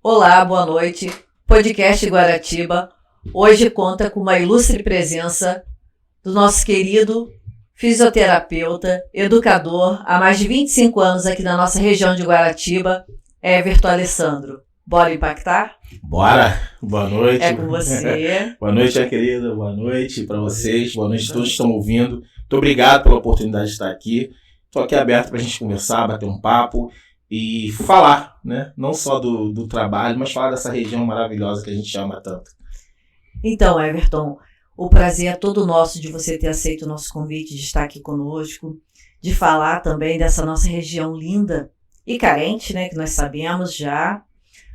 Olá, boa noite. Podcast Guaratiba hoje conta com uma ilustre presença do nosso querido fisioterapeuta, educador, há mais de 25 anos aqui na nossa região de Guaratiba, Everton Alessandro. Bora impactar? Bora! Boa noite. É com você. Boa noite, minha querida. Boa noite para vocês. Boa noite a todos que estão ouvindo. Muito obrigado pela oportunidade de estar aqui. Estou aqui aberto para a gente conversar, bater um papo e falar, né? Não só do trabalho, mas falar dessa região maravilhosa que a gente ama tanto. Então, Everton, o prazer é todo nosso de você ter aceito o nosso convite de estar aqui conosco, de falar também dessa nossa região linda e carente, né? Que nós sabemos já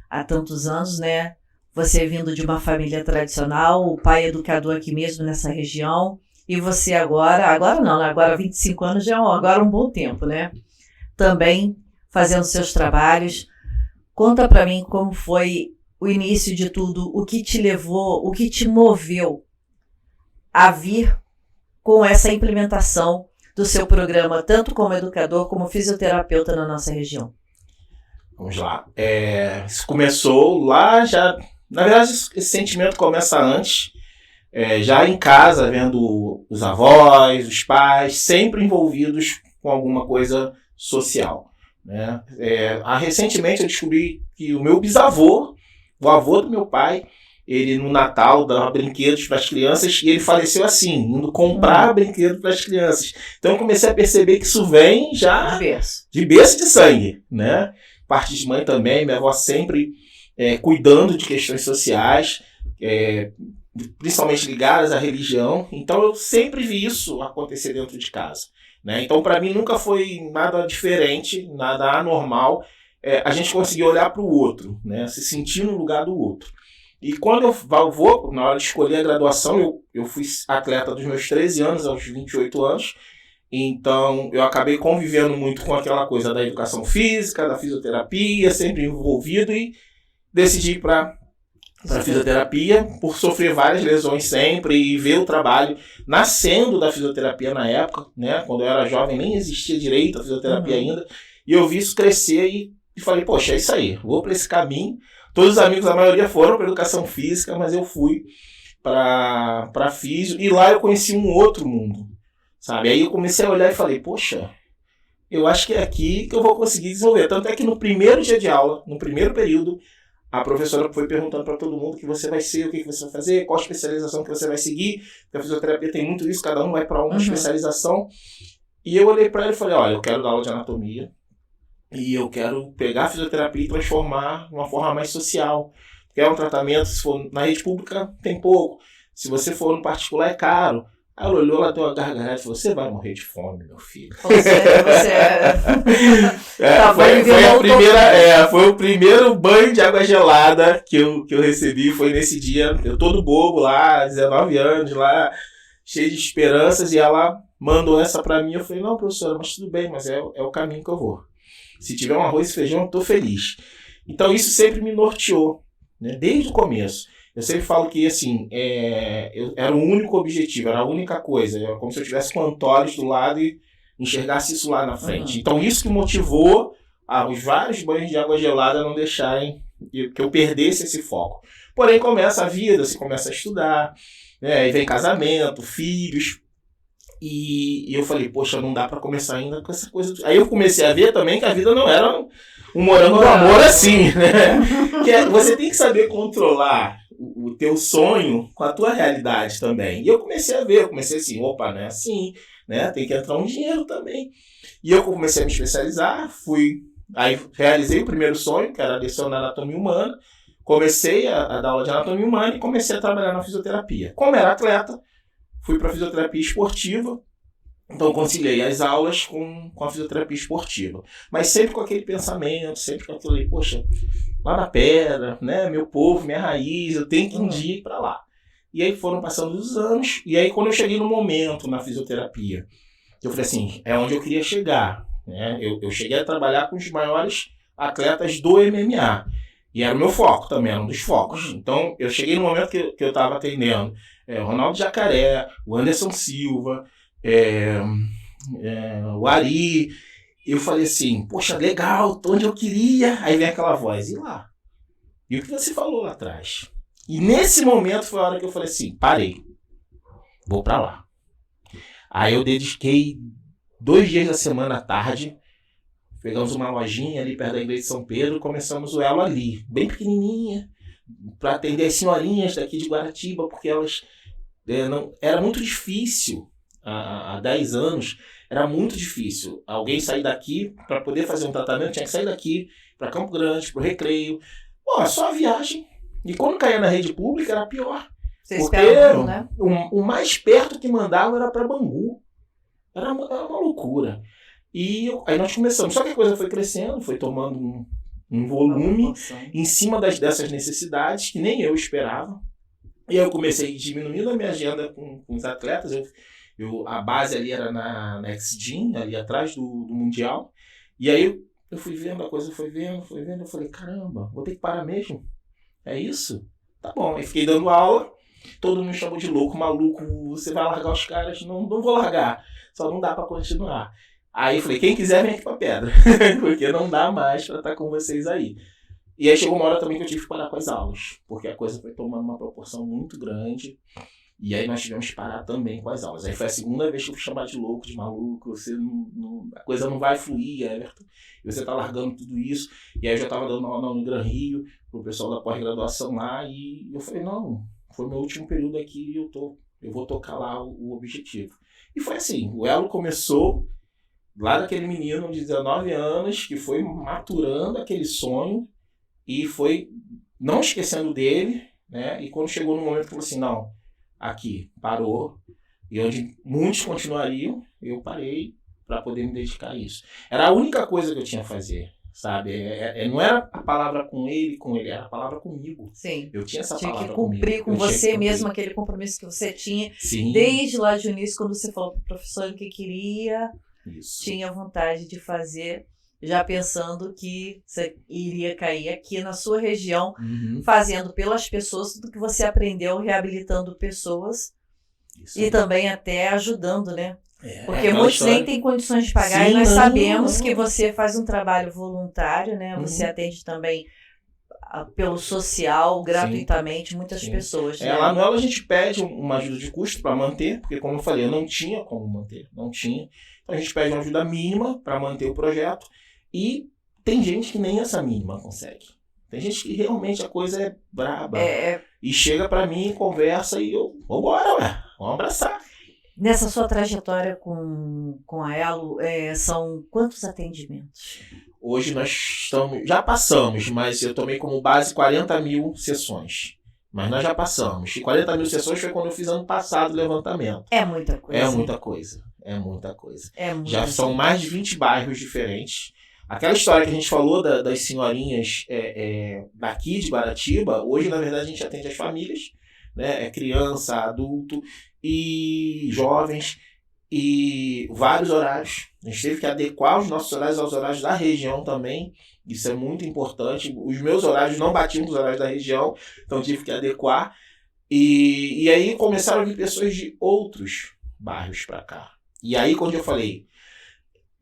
há tantos anos, né? Você vindo de uma família tradicional, o pai educador aqui mesmo nessa região, e você agora não, agora 25 anos já é agora um bom tempo, né? Também fazendo seus trabalhos. Conta para mim como foi o início de tudo, o que te levou, o que te moveu a vir com essa implementação do seu programa, tanto como educador como fisioterapeuta na nossa região. Vamos lá. Isso começou lá já... Na verdade, esse sentimento começa antes, já em casa, vendo os avós, os pais, sempre envolvidos com alguma coisa social, né? Recentemente eu descobri que o meu bisavô, o avô do meu pai, ele no Natal dava brinquedos para as crianças e ele faleceu assim, indo comprar brinquedos para as crianças. Então eu comecei a perceber que isso vem já de berço de sangue, né? Parte de mãe também, minha avó sempre cuidando de questões sociais, principalmente ligadas à religião. Então eu sempre vi isso acontecer dentro de casa, né? Então para mim nunca foi nada diferente, nada anormal. A gente conseguir olhar para o outro, né? Se sentir no lugar do outro. E quando eu vou, na hora de escolher a graduação, eu fui atleta dos meus 13 anos aos 28 anos. Então, eu acabei convivendo muito com aquela coisa da educação física, da fisioterapia, sempre envolvido, e decidi ir para a fisioterapia, por sofrer várias lesões sempre, e ver o trabalho nascendo da fisioterapia na época, né? Quando eu era jovem, nem existia direito a fisioterapia ainda, e eu vi isso crescer e falei, poxa, é isso aí, vou para esse caminho. Todos os amigos, a maioria foram para educação física, mas eu fui para físio, e lá eu conheci um outro mundo, sabe? Aí eu comecei a olhar e falei, poxa, eu acho que é aqui que eu vou conseguir desenvolver. Tanto é que no primeiro dia de aula, no primeiro período, a professora foi perguntando para todo mundo o que você vai ser, o que você vai fazer, qual especialização que você vai seguir. Porque a fisioterapia tem muito isso, cada um vai para uma especialização. E eu olhei para ela e falei, olha, eu quero dar aula de anatomia e eu quero pegar a fisioterapia e transformar de uma forma mais social. Porque é um tratamento, se for na rede pública, tem pouco. Se você for no particular, é caro. Aí ela olhou, ela deu uma gargalhada e falou, você vai morrer de fome, meu filho. Foi o primeiro banho de água gelada que eu recebi, foi nesse dia, eu todo bobo lá, 19 anos lá, cheio de esperanças, e ela mandou essa pra mim. Eu falei, não, professora, mas tudo bem, mas é o caminho que eu vou. Se tiver um arroz e feijão, eu tô feliz. Então isso sempre me norteou, né, desde o começo. Eu sempre falo que, assim, era o único objetivo, era a única coisa. Era como se eu estivesse com o Antólios do lado e enxergasse isso lá na frente. Então, isso que motivou os vários banhos de água gelada a não deixarem que eu perdesse esse foco. Porém, começa a vida, você começa a estudar, né, aí vem casamento, filhos. E eu falei, poxa, não dá para começar ainda com essa coisa. Aí eu comecei a ver também que a vida não era um morango do amor assim, né? Você tem que saber controlar o teu sonho com a tua realidade também. E eu comecei a ver, eu comecei assim, opa, não é assim, né? Tem que entrar um dinheiro também. E eu comecei a me especializar, aí realizei o primeiro sonho, que era lecionar anatomia humana, comecei a dar aula de anatomia humana e comecei a trabalhar na fisioterapia. Como era atleta, fui para a fisioterapia esportiva, então conciliei as aulas com a fisioterapia esportiva. Mas sempre com aquele pensamento, sempre com aquilo ali, poxa, lá na pedra, né, meu povo, minha raiz, eu tenho que um dia ir para lá. E aí foram passando os anos, e aí quando eu cheguei no momento na fisioterapia, eu falei assim, é onde eu queria chegar, né? Eu cheguei a trabalhar com os maiores atletas do MMA, e era o meu foco também, era um dos focos. Então eu cheguei no momento que eu estava atendendo o Ronaldo Jacaré, o Anderson Silva, o Ari. Eu falei assim, poxa, legal, tô onde eu queria. Aí vem aquela voz, e lá? E o que você falou lá atrás? E nesse momento foi a hora que eu falei assim, parei, vou pra lá. Aí eu dediquei 2 dias da semana à tarde, pegamos uma lojinha ali perto da igreja de São Pedro, começamos o elo ali, bem pequenininha, para atender as senhorinhas daqui de Guaratiba, porque elas era muito difícil, há 10 anos, era muito difícil alguém sair daqui para poder fazer um tratamento, tinha que sair daqui para Campo Grande, para o Recreio, só a viagem. E quando caía na rede pública era pior. Você espera, né? O mais perto que mandava era para Bangu. Era uma loucura. E aí nós começamos. Só que a coisa foi crescendo, foi tomando um volume em cima dessas necessidades que nem eu esperava. E eu comecei diminuindo a minha agenda com os atletas. A base ali era na X-Gym, ali atrás do Mundial. E aí eu fui vendo, a coisa foi vendo. Eu falei, caramba, vou ter que parar mesmo? É isso? Tá bom. Aí fiquei dando aula. Todo mundo me chamou de louco, maluco. Você vai largar os caras? Não vou largar. Só não dá pra continuar. Aí eu falei, quem quiser vem aqui pra Pedra. Porque não dá mais pra estar com vocês aí. E aí chegou uma hora também que eu tive que parar com as aulas. Porque a coisa foi tomando uma proporção muito grande. E aí nós tivemos que parar também com as aulas. Aí foi a segunda vez que eu fui chamar de louco, de maluco. A coisa não vai fluir, Everton. E você tá largando tudo isso. E aí eu já tava dando aula na Unigran Rio, pro pessoal da pós-graduação lá. E eu falei, não, foi meu último período aqui e eu vou tocar lá o objetivo. E foi assim, o elo começou lá daquele menino de 19 anos que foi maturando aquele sonho e foi não esquecendo dele, né? E quando chegou no momento que falou assim, não, aqui, parou, e onde muitos continuariam, eu parei para poder me dedicar a isso. Era a única coisa que eu tinha a fazer, sabe? Não era a palavra com ele, era a palavra comigo. Sim. Eu tinha essa palavra comigo. Tinha que cumprir com você mesmo aquele compromisso que você tinha. Sim. Desde lá de início, quando você falou para o professor que queria, tinha vontade de fazer, já pensando que você iria cair aqui na sua região, fazendo pelas pessoas tudo que você aprendeu, reabilitando pessoas e também até ajudando, né? Porque muitos nem têm condições de pagar. Sim, e nós sabemos que você faz um trabalho voluntário, né? Você atende também pelo social, gratuitamente, muitas pessoas. Né? Lá no ela a gente pede uma ajuda de custo para manter, porque como eu falei, eu não tinha como manter, não tinha. Então a gente pede uma ajuda mínima para manter o projeto e tem gente que nem essa mínima consegue. Tem gente que realmente a coisa é braba. E chega para mim, conversa e eu, vambora, vamos abraçar. Nessa sua trajetória com a Elo, são quantos atendimentos? Hoje nós já passamos, mas eu tomei como base 40 mil sessões. Mas nós já passamos. E 40 mil sessões foi quando eu fiz ano passado o levantamento. É muita coisa. É muita coisa. Já são mais de 20 bairros diferentes. Aquela história que a gente falou das senhorinhas daqui de Guaratiba, hoje na verdade a gente atende as famílias, né? Criança, adulto e jovens e vários horários. A gente teve que adequar os nossos horários aos horários da região também. Isso é muito importante. Os meus horários não batiam com os horários da região, então tive que adequar. E aí começaram a vir pessoas de outros bairros para cá. E aí quando eu falei,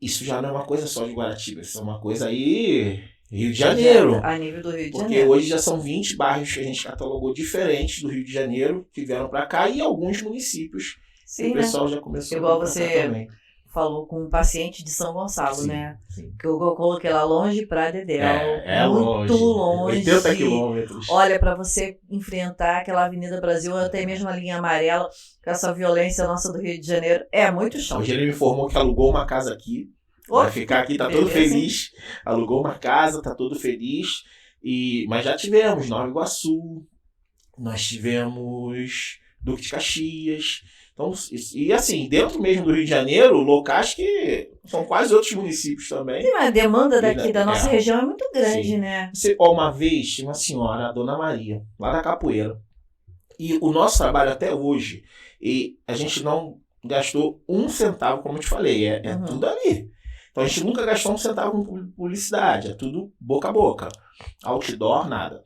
isso já não é uma coisa só de Guaratiba, isso é uma coisa aí Rio de Janeiro. A nível do Rio de Janeiro. Porque hoje já são 20 bairros que a gente catalogou diferentes do Rio de Janeiro, que vieram para cá, e alguns municípios. Sim, o pessoal já começou igual você falou com um paciente de São Gonçalo, sim, né? Sim. Que eu coloquei lá longe para Dedéu. Muito longe. 80 quilômetros. Olha, para você enfrentar aquela Avenida Brasil, até mesmo a linha amarela, com essa violência nossa do Rio de Janeiro, é muito chão. Hoje ele me informou que alugou uma casa aqui. Vai ficar aqui, tá todo feliz. Alugou uma casa, tá todo feliz. Mas já tivemos Nova Iguaçu, nós tivemos Duque de Caxias. Então, e assim, dentro mesmo do Rio de Janeiro, locais que são quase outros municípios também. Sim, mas a demanda daqui da nossa região é muito grande, sim, né? Uma vez tinha uma senhora, a Dona Maria, lá da Capoeira. E o nosso trabalho até hoje, e a gente não gastou um centavo, como eu te falei, tudo ali. Então a gente nunca gastou um centavo com publicidade, é tudo boca a boca. Outdoor, nada.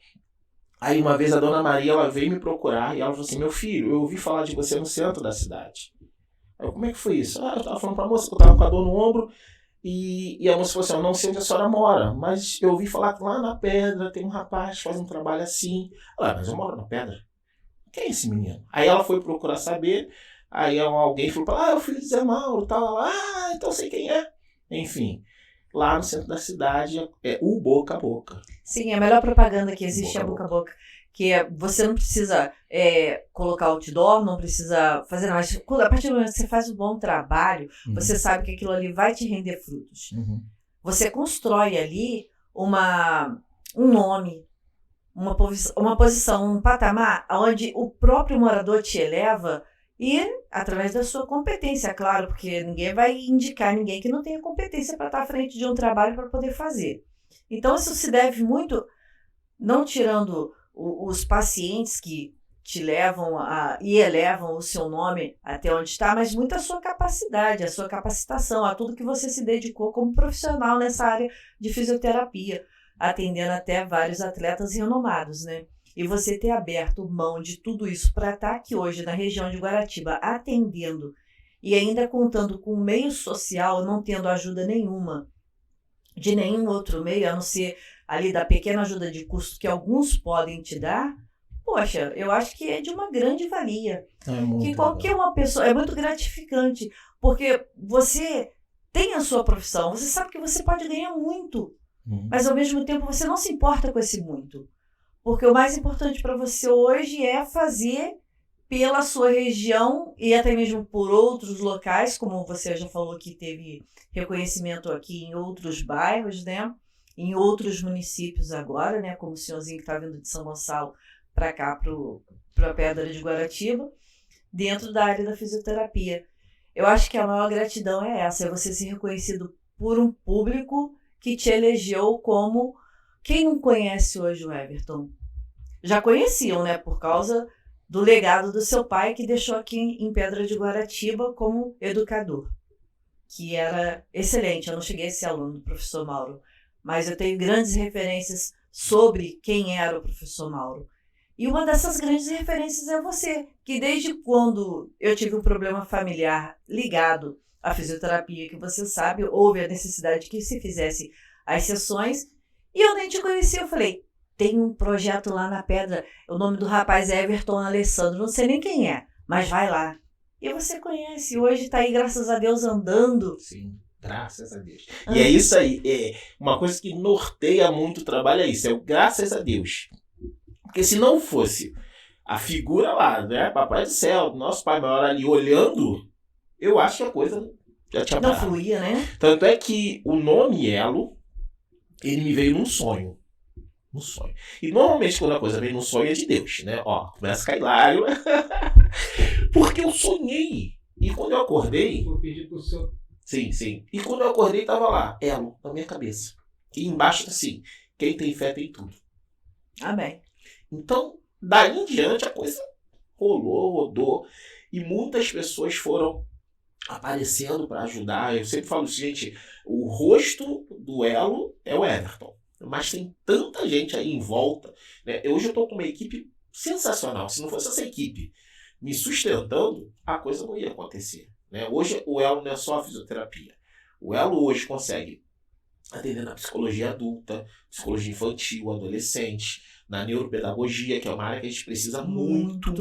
Aí uma vez a Dona Maria, ela veio me procurar e ela falou assim, meu filho, eu ouvi falar de você no centro da cidade. Aí eu, como é que foi isso? Eu tava falando pra moça que eu tava com a dor no ombro E a moça falou assim, eu não sei onde a senhora mora, mas eu ouvi falar que lá na Pedra tem um rapaz que faz um trabalho assim. Mas eu moro na Pedra. Quem é esse menino? Aí ela foi procurar saber, aí alguém falou pra ela, é o filho de Zé Mauro, tal. Ela, então sei quem é. Enfim, lá no centro da cidade é o boca a boca. Sim, a melhor propaganda que existe é a boca a boca. Que você não precisa colocar outdoor, não precisa fazer nada. Mas a partir do momento que você faz um bom trabalho, você sabe que aquilo ali vai te render frutos. Você constrói ali um nome, uma posição, um patamar, onde o próprio morador te eleva e através da sua competência, claro, porque ninguém vai indicar ninguém que não tenha competência para estar à frente de um trabalho para poder fazer. Então, isso se deve muito, não tirando os pacientes que te levam e elevam o seu nome até onde está, mas muito a sua capacidade, a sua capacitação, a tudo que você se dedicou como profissional nessa área de fisioterapia, atendendo até vários atletas renomados, né? E você ter aberto mão de tudo isso para estar aqui hoje na região de Guaratiba atendendo e ainda contando com um meio social, não tendo ajuda nenhuma de nenhum outro meio, a não ser ali da pequena ajuda de custo que alguns podem te dar, poxa, eu acho que é de uma grande valia. Que qualquer uma pessoa, é muito gratificante, porque você tem a sua profissão, você sabe que você pode ganhar muito, mas ao mesmo tempo você não se importa com esse muito. Porque o mais importante para você hoje é fazer pela sua região e até mesmo por outros locais, como você já falou que teve reconhecimento aqui em outros bairros, né? Em outros municípios agora, né? Como o senhorzinho que está vindo de São Gonçalo para cá, para a Pedra de Guaratiba, dentro da área da fisioterapia. Eu acho que a maior gratidão é essa, é você ser reconhecido por um público que te elegeu como... Quem não conhece hoje o Everton? Já conheciam, né? Por causa do legado do seu pai, que deixou aqui em Pedra de Guaratiba como educador, que era excelente. Eu não cheguei a ser aluno do professor Mauro, mas eu tenho grandes referências sobre quem era o professor Mauro. E uma dessas grandes referências é você, que desde quando eu tive um problema familiar ligado à fisioterapia, que você sabe, houve a necessidade que se fizesse as sessões, e eu nem te conhecia. Eu falei, tem um projeto lá na Pedra, o nome do rapaz é Everton Alessandro, não sei nem quem é, mas vai lá. E você conhece, hoje está aí, graças a Deus, andando. Sim, graças a Deus. E é isso aí, uma coisa que norteia muito o trabalho é isso, é o graças a Deus. Porque se não fosse a figura lá, né, Papai do Céu, nosso Pai Maior ali olhando, eu acho que a coisa já tinha parado. Não fluía, né? Tanto é que o nome Elo, ele me veio num sonho. Um sonho. E normalmente quando a coisa vem num sonho é de Deus, né? Ó, começa a cair lágrima. Porque eu sonhei. E quando eu acordei... Vou pedir pro senhor. Sim, sim. E quando eu acordei, tava lá, Elo, na minha cabeça. E embaixo assim, quem tem fé tem tudo. Amém. Então, daí em diante a coisa rodou. E muitas pessoas foram aparecendo para ajudar. Eu sempre falo assim, gente, o rosto do Elo é o Everton. Mas tem tanta gente aí em volta, né? Hoje eu estou com uma equipe sensacional. Se não fosse essa equipe me sustentando, a coisa não ia acontecer, né? Hoje o Elo não é só a fisioterapia. O Elo hoje consegue atender na psicologia adulta, psicologia infantil, adolescente, na neuropedagogia, que é uma área que a gente precisa muito.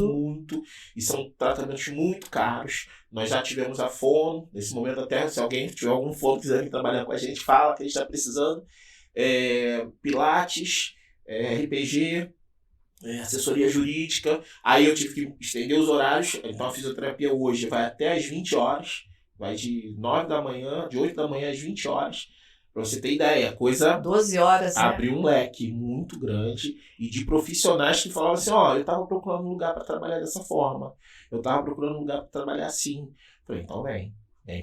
E são tratamentos muito caros. Nós já tivemos a fono, nesse momento até, se alguém tiver algum fono quiser vir trabalhar com a gente, fala que a gente está precisando. Pilates, RPG, assessoria jurídica. Aí eu tive que estender os horários. Então a fisioterapia hoje vai até às 20 horas, vai de 9 da manhã, de 8 da manhã às 20 horas. Para você ter ideia, coisa 12 horas, abriu um leque muito grande e de profissionais que falavam assim, ó, eu estava procurando um lugar para trabalhar dessa forma, eu estava procurando um lugar para trabalhar assim. Falei, então vem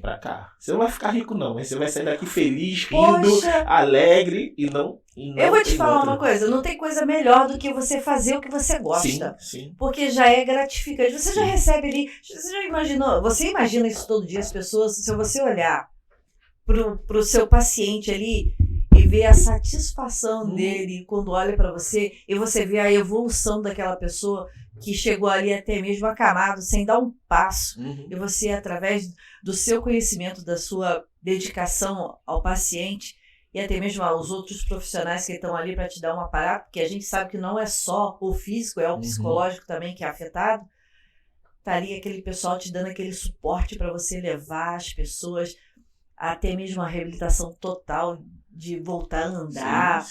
pra cá. Você não vai ficar rico não, mas você vai sair daqui feliz, rindo, Poxa, alegre e não eu vou te falar uma coisa, não tem coisa melhor do que você fazer o que você gosta. Sim. Porque já é gratificante. Você já recebe ali, você já imaginou, você imagina isso todo dia, as pessoas, se você olhar pro seu paciente ali e ver a satisfação dele quando olha para você e você vê a evolução daquela pessoa que chegou ali até mesmo acamado, sem dar um passo. E você, através do seu conhecimento, da sua dedicação ao paciente e até mesmo aos outros profissionais que estão ali para te dar um aparato, porque a gente sabe que não é só o físico, é o psicológico também que é afetado. Tá ali aquele pessoal te dando aquele suporte para você levar as pessoas até mesmo a reabilitação total, de voltar a andar,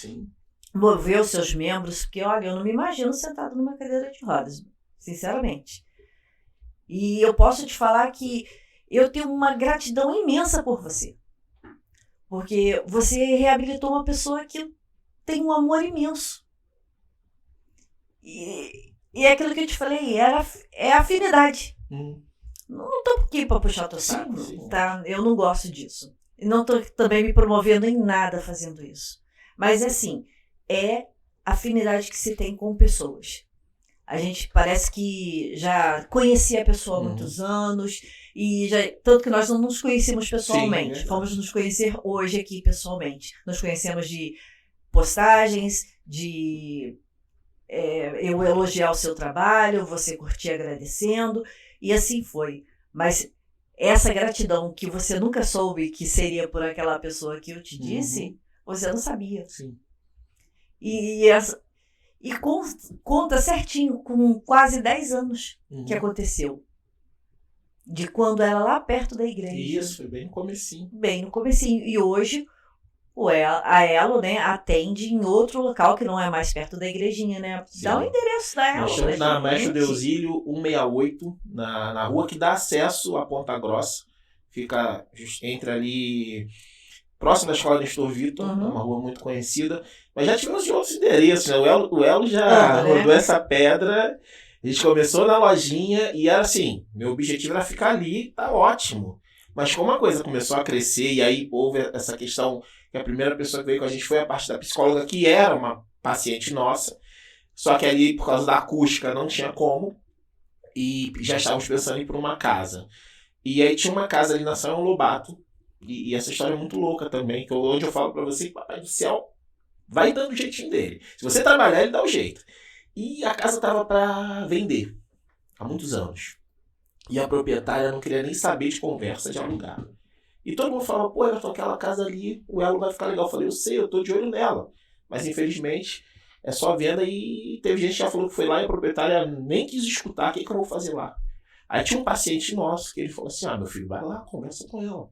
mover os seus membros, porque olha, eu não me imagino sentado numa cadeira de rodas, sinceramente. E eu posso te falar que eu tenho uma gratidão imensa por você, porque você reabilitou uma pessoa que tem um amor imenso. E é aquilo que eu te falei, é afinidade. Não estou aqui para puxar teu saco, tá? Eu não gosto disso. E não estou também me promovendo em nada fazendo isso. Mas assim, é afinidade que se tem com pessoas. A gente parece que já conhecia a pessoa há muitos anos, e tanto que nós não nos conhecemos pessoalmente. Fomos nos conhecer hoje aqui pessoalmente. Nos conhecemos de postagens, de eu elogiar o seu trabalho, você curtir agradecendo, e assim foi. Mas essa gratidão que você nunca soube que seria por aquela pessoa que eu te disse, você não sabia. E conta certinho, com quase 10 anos que aconteceu. De quando era lá perto da igreja. Isso, foi bem no comecinho. Bem no comecinho. E hoje a Elo, né, atende em outro local que não é mais perto da igrejinha, né? Dá o endereço da Elo. Nós estamos na Mestre Deusílio 168, na rua que dá acesso à Ponta Grossa. Fica entre ali, próximo da escola Nestor Vitor, uma rua muito conhecida. Mas já tivemos de outros endereços, né? O Elo já rodou essa pedra. A gente começou na lojinha e era assim, meu objetivo era ficar ali, tá ótimo. Mas como a coisa começou a crescer e aí houve essa questão, que a primeira pessoa que veio com a gente foi a parte da psicóloga, que era uma paciente nossa, só que ali, por causa da acústica, não tinha como, e já estávamos pensando em ir para uma casa. E aí tinha uma casa ali na São Lobato, e essa história é muito louca também, que onde eu falo para você que o Papai do Céu vai dando o jeitinho dele. Se você trabalhar, ele dá o jeito. E a casa estava para vender, há muitos anos. E a proprietária não queria nem saber de conversa de alugar. E todo mundo falava, pô, Everton, aquela casa ali, o Elo vai ficar legal. Eu falei, eu sei, eu tô de olho nela. Mas infelizmente é só venda, e teve gente que já falou que foi lá e a proprietária nem quis escutar o que eu vou fazer lá. Aí tinha um paciente nosso que ele falou assim, meu filho, vai lá, conversa com ela. Eu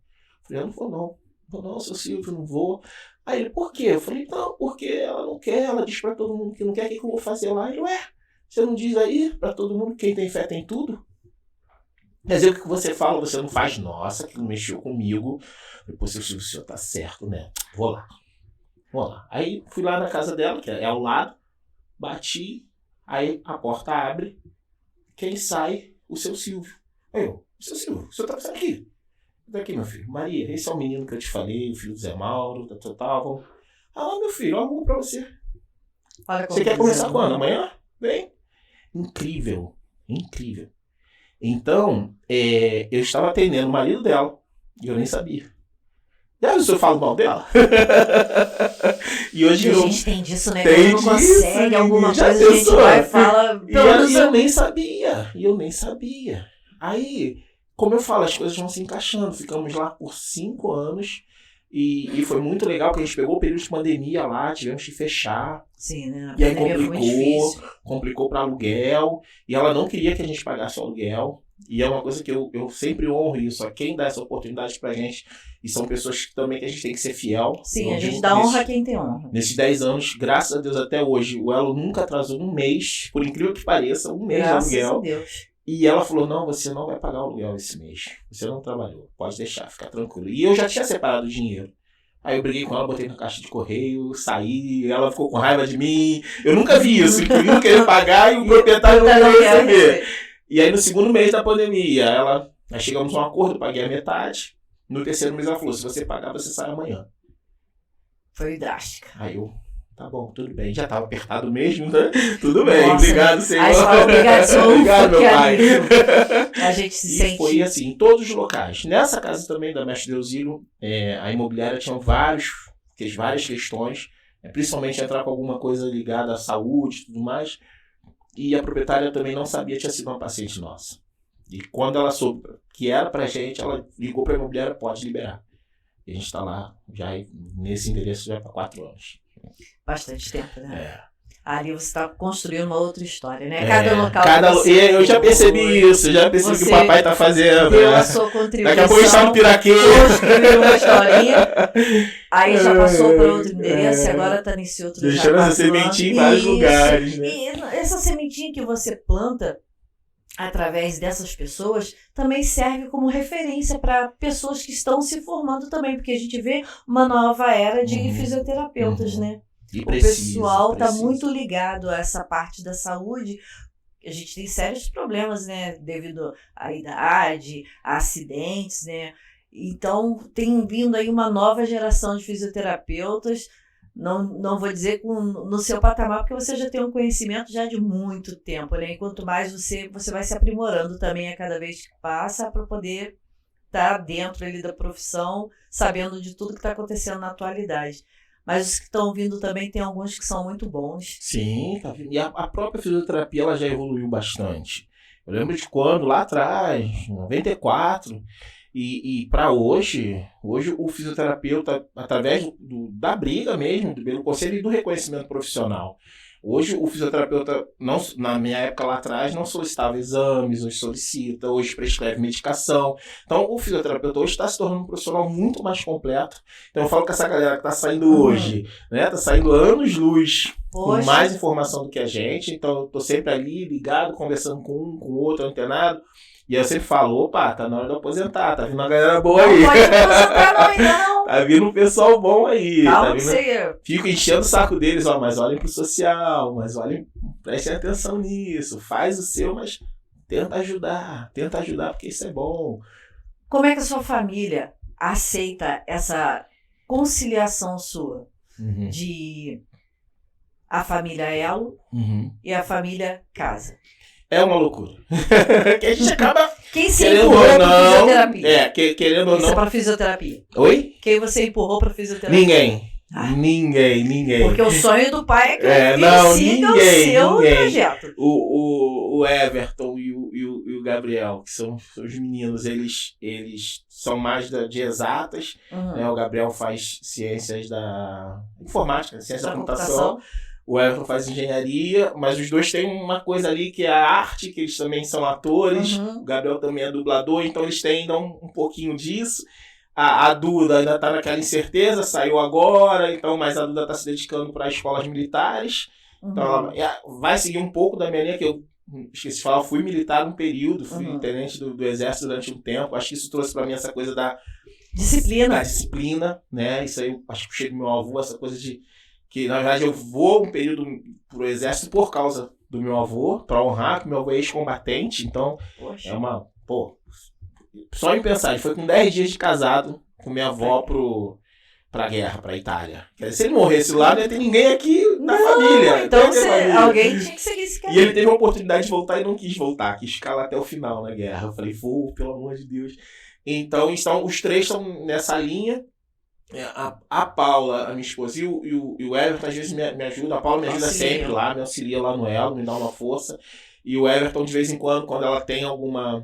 falei, eu não vou não. Não vou não, seu Silvio, não vou. Aí ele, por quê? Eu falei, não, porque ela não quer, ela diz pra todo mundo que não quer, o que eu vou fazer lá? Ele, você não diz aí pra todo mundo que quem tem fé tem tudo? Quer dizer, o que você fala, você não faz, nossa, que não mexeu comigo. Depois o senhor tá certo, né? Vou lá. Aí fui lá na casa dela, que é ao lado, bati, aí a porta abre, quem sai? O seu Silvio. Aí eu, seu Silvio, o senhor tá pensando aqui? Daqui, meu filho. Maria, esse é o menino que eu te falei, o filho do Zé Mauro, tal. Meu filho, eu arrumo pra você. Você quer começar quando? Amanhã? Bem. Incrível. Então, eu estava atendendo o marido dela e eu nem sabia. Já viu se eu falo mal dela? E hoje a gente tem disso, né? Quando não consegue alguma coisa, a gente vai e fala... E eu nem sabia. Aí, como eu falo, as coisas vão se encaixando. Ficamos lá por 5 anos e foi muito legal, porque a gente pegou o período de pandemia lá, tivemos que fechar. Sim, né? E aí complicou para aluguel, e ela não queria que a gente pagasse o aluguel. E é uma coisa que eu sempre honro isso. Ó, quem dá essa oportunidade pra gente, e são pessoas que também que a gente tem que ser fiel. Sim, a gente dá honra a quem tem honra. Nesses 10 anos, graças a Deus até hoje, o Elo nunca atrasou um mês, por incrível que pareça, um mês de aluguel. Graças a Deus. E ela falou, não, você não vai pagar o aluguel esse mês. Você não trabalhou, pode deixar, fica tranquilo. E eu já tinha separado o dinheiro. Aí eu briguei com ela, botei na caixa de correio, saí, ela ficou com raiva de mim. Eu nunca vi isso, não querer pagar e o proprietário não queria receber. E aí no segundo mês da pandemia, nós chegamos a um acordo, paguei a metade. No terceiro mês ela falou, se você pagar, você sai amanhã. Foi drástica. Aí eu, tá bom, tudo bem. Já tava apertado mesmo, né? Tudo bem, nossa, obrigado, Senhor. Obrigado, Senhor. Obrigado, meu pai. A gente se sente... E foi assim, em todos os locais. Nessa casa também da Mestre Deusílio, a imobiliária tinha vários várias questões, principalmente entrar com alguma coisa ligada à saúde e tudo mais, e a proprietária também não sabia que tinha sido uma paciente nossa. E quando ela soube que era pra gente, ela ligou pra imobiliária, pode liberar. E a gente tá lá, já nesse endereço já há 4 anos. Bastante tempo, né? É. Ali você está construindo uma outra história, né? Cada local eu já percebi isso, já percebi que o papai tá fazendo. Deu a sua contribuição. Daqui a pouco a gente tá no Piraquê. Construiu uma historinha. Aí já passou para outro endereço e agora tá nesse outro. Deixando essa sementinha em vários lugares, né? E essa sementinha que você planta através dessas pessoas também serve como referência para pessoas que estão se formando também, porque a gente vê uma nova era de fisioterapeutas, né? E o pessoal está muito ligado a essa parte da saúde. A gente tem sérios problemas, né, devido à idade, a acidentes, né? Então tem vindo aí uma nova geração de fisioterapeutas. Não vou dizer no seu patamar, porque você já tem um conhecimento já de muito tempo, né? E quanto mais você vai se aprimorando também a cada vez que passa para poder estar dentro ali da profissão, sabendo de tudo que está acontecendo na atualidade. Mas os que estão vindo também tem alguns que são muito bons. Sim, tá vindo. E a própria fisioterapia ela já evoluiu bastante. Eu lembro de quando, lá atrás, em 94, e para hoje o fisioterapeuta, através da briga mesmo, pelo conselho e do reconhecimento profissional. Hoje o fisioterapeuta, na minha época lá atrás, não solicitava exames, hoje solicita, hoje prescreve medicação. Então o fisioterapeuta hoje está se tornando um profissional muito mais completo. Então eu falo com essa galera que está saindo hoje, né? Está saindo anos-luz com mais informação do que a gente. Então eu estou sempre ali, ligado, conversando com um, com o outro, antenado. E eu sempre falo, opa, tá na hora de aposentar, tá vindo uma galera boa aí. Não pode aposentar não, ainda não. Tá vindo um pessoal bom aí. Calma, tá vindo... Fico enchendo o saco deles, ó, mas olhem pro social, mas olhem, prestem atenção nisso, faz o seu, mas tenta ajudar, porque isso é bom. Como é que a sua família aceita essa conciliação sua de a família elo e a família casa? É uma loucura. Que a gente acaba... Quem se empurrou pra fisioterapia? Querendo ou não... Isso é pra fisioterapia. Oi? Quem você empurrou pra fisioterapia? Ninguém. Porque o sonho do pai é que ele siga o seu projeto. O Everton e o Gabriel, que são os meninos, eles são mais de exatas. Né? O Gabriel faz ciências da informática, ciência da computação. O Everton faz engenharia, mas os dois têm uma coisa ali que é a arte, que eles também são atores. O Gabriel também é dublador, então eles têm ainda um pouquinho disso. A Duda ainda está naquela incerteza, saiu agora, então, mas a Duda está se dedicando para escolas militares. Então ela vai seguir um pouco da minha linha, que eu esqueci de falar, eu fui militar um período, fui tenente do Exército durante um tempo. Acho que isso trouxe para mim essa coisa da disciplina, né? Isso aí eu acho que puxei do meu avô, essa coisa de que na verdade eu vou um período pro Exército por causa do meu avô, para honrar, que meu avô é ex-combatente, então é uma, só em pensar, ele foi com 10 dias de casado com minha avó pra guerra, pra Itália. Quer dizer, se ele morresse lá, não ia ter ninguém aqui na família. Então alguém tinha que seguir esse caminho. E ele teve a oportunidade de voltar e não quis voltar, quis ficar lá até o final na guerra. Eu falei, pelo amor de Deus. Então os três estão nessa linha. A Paula, a minha esposa, e o Everton às vezes me ajuda. A Paula me ajuda sempre lá, me auxilia lá no Elo, me dá uma força. E o Everton, de vez em quando ela tem alguma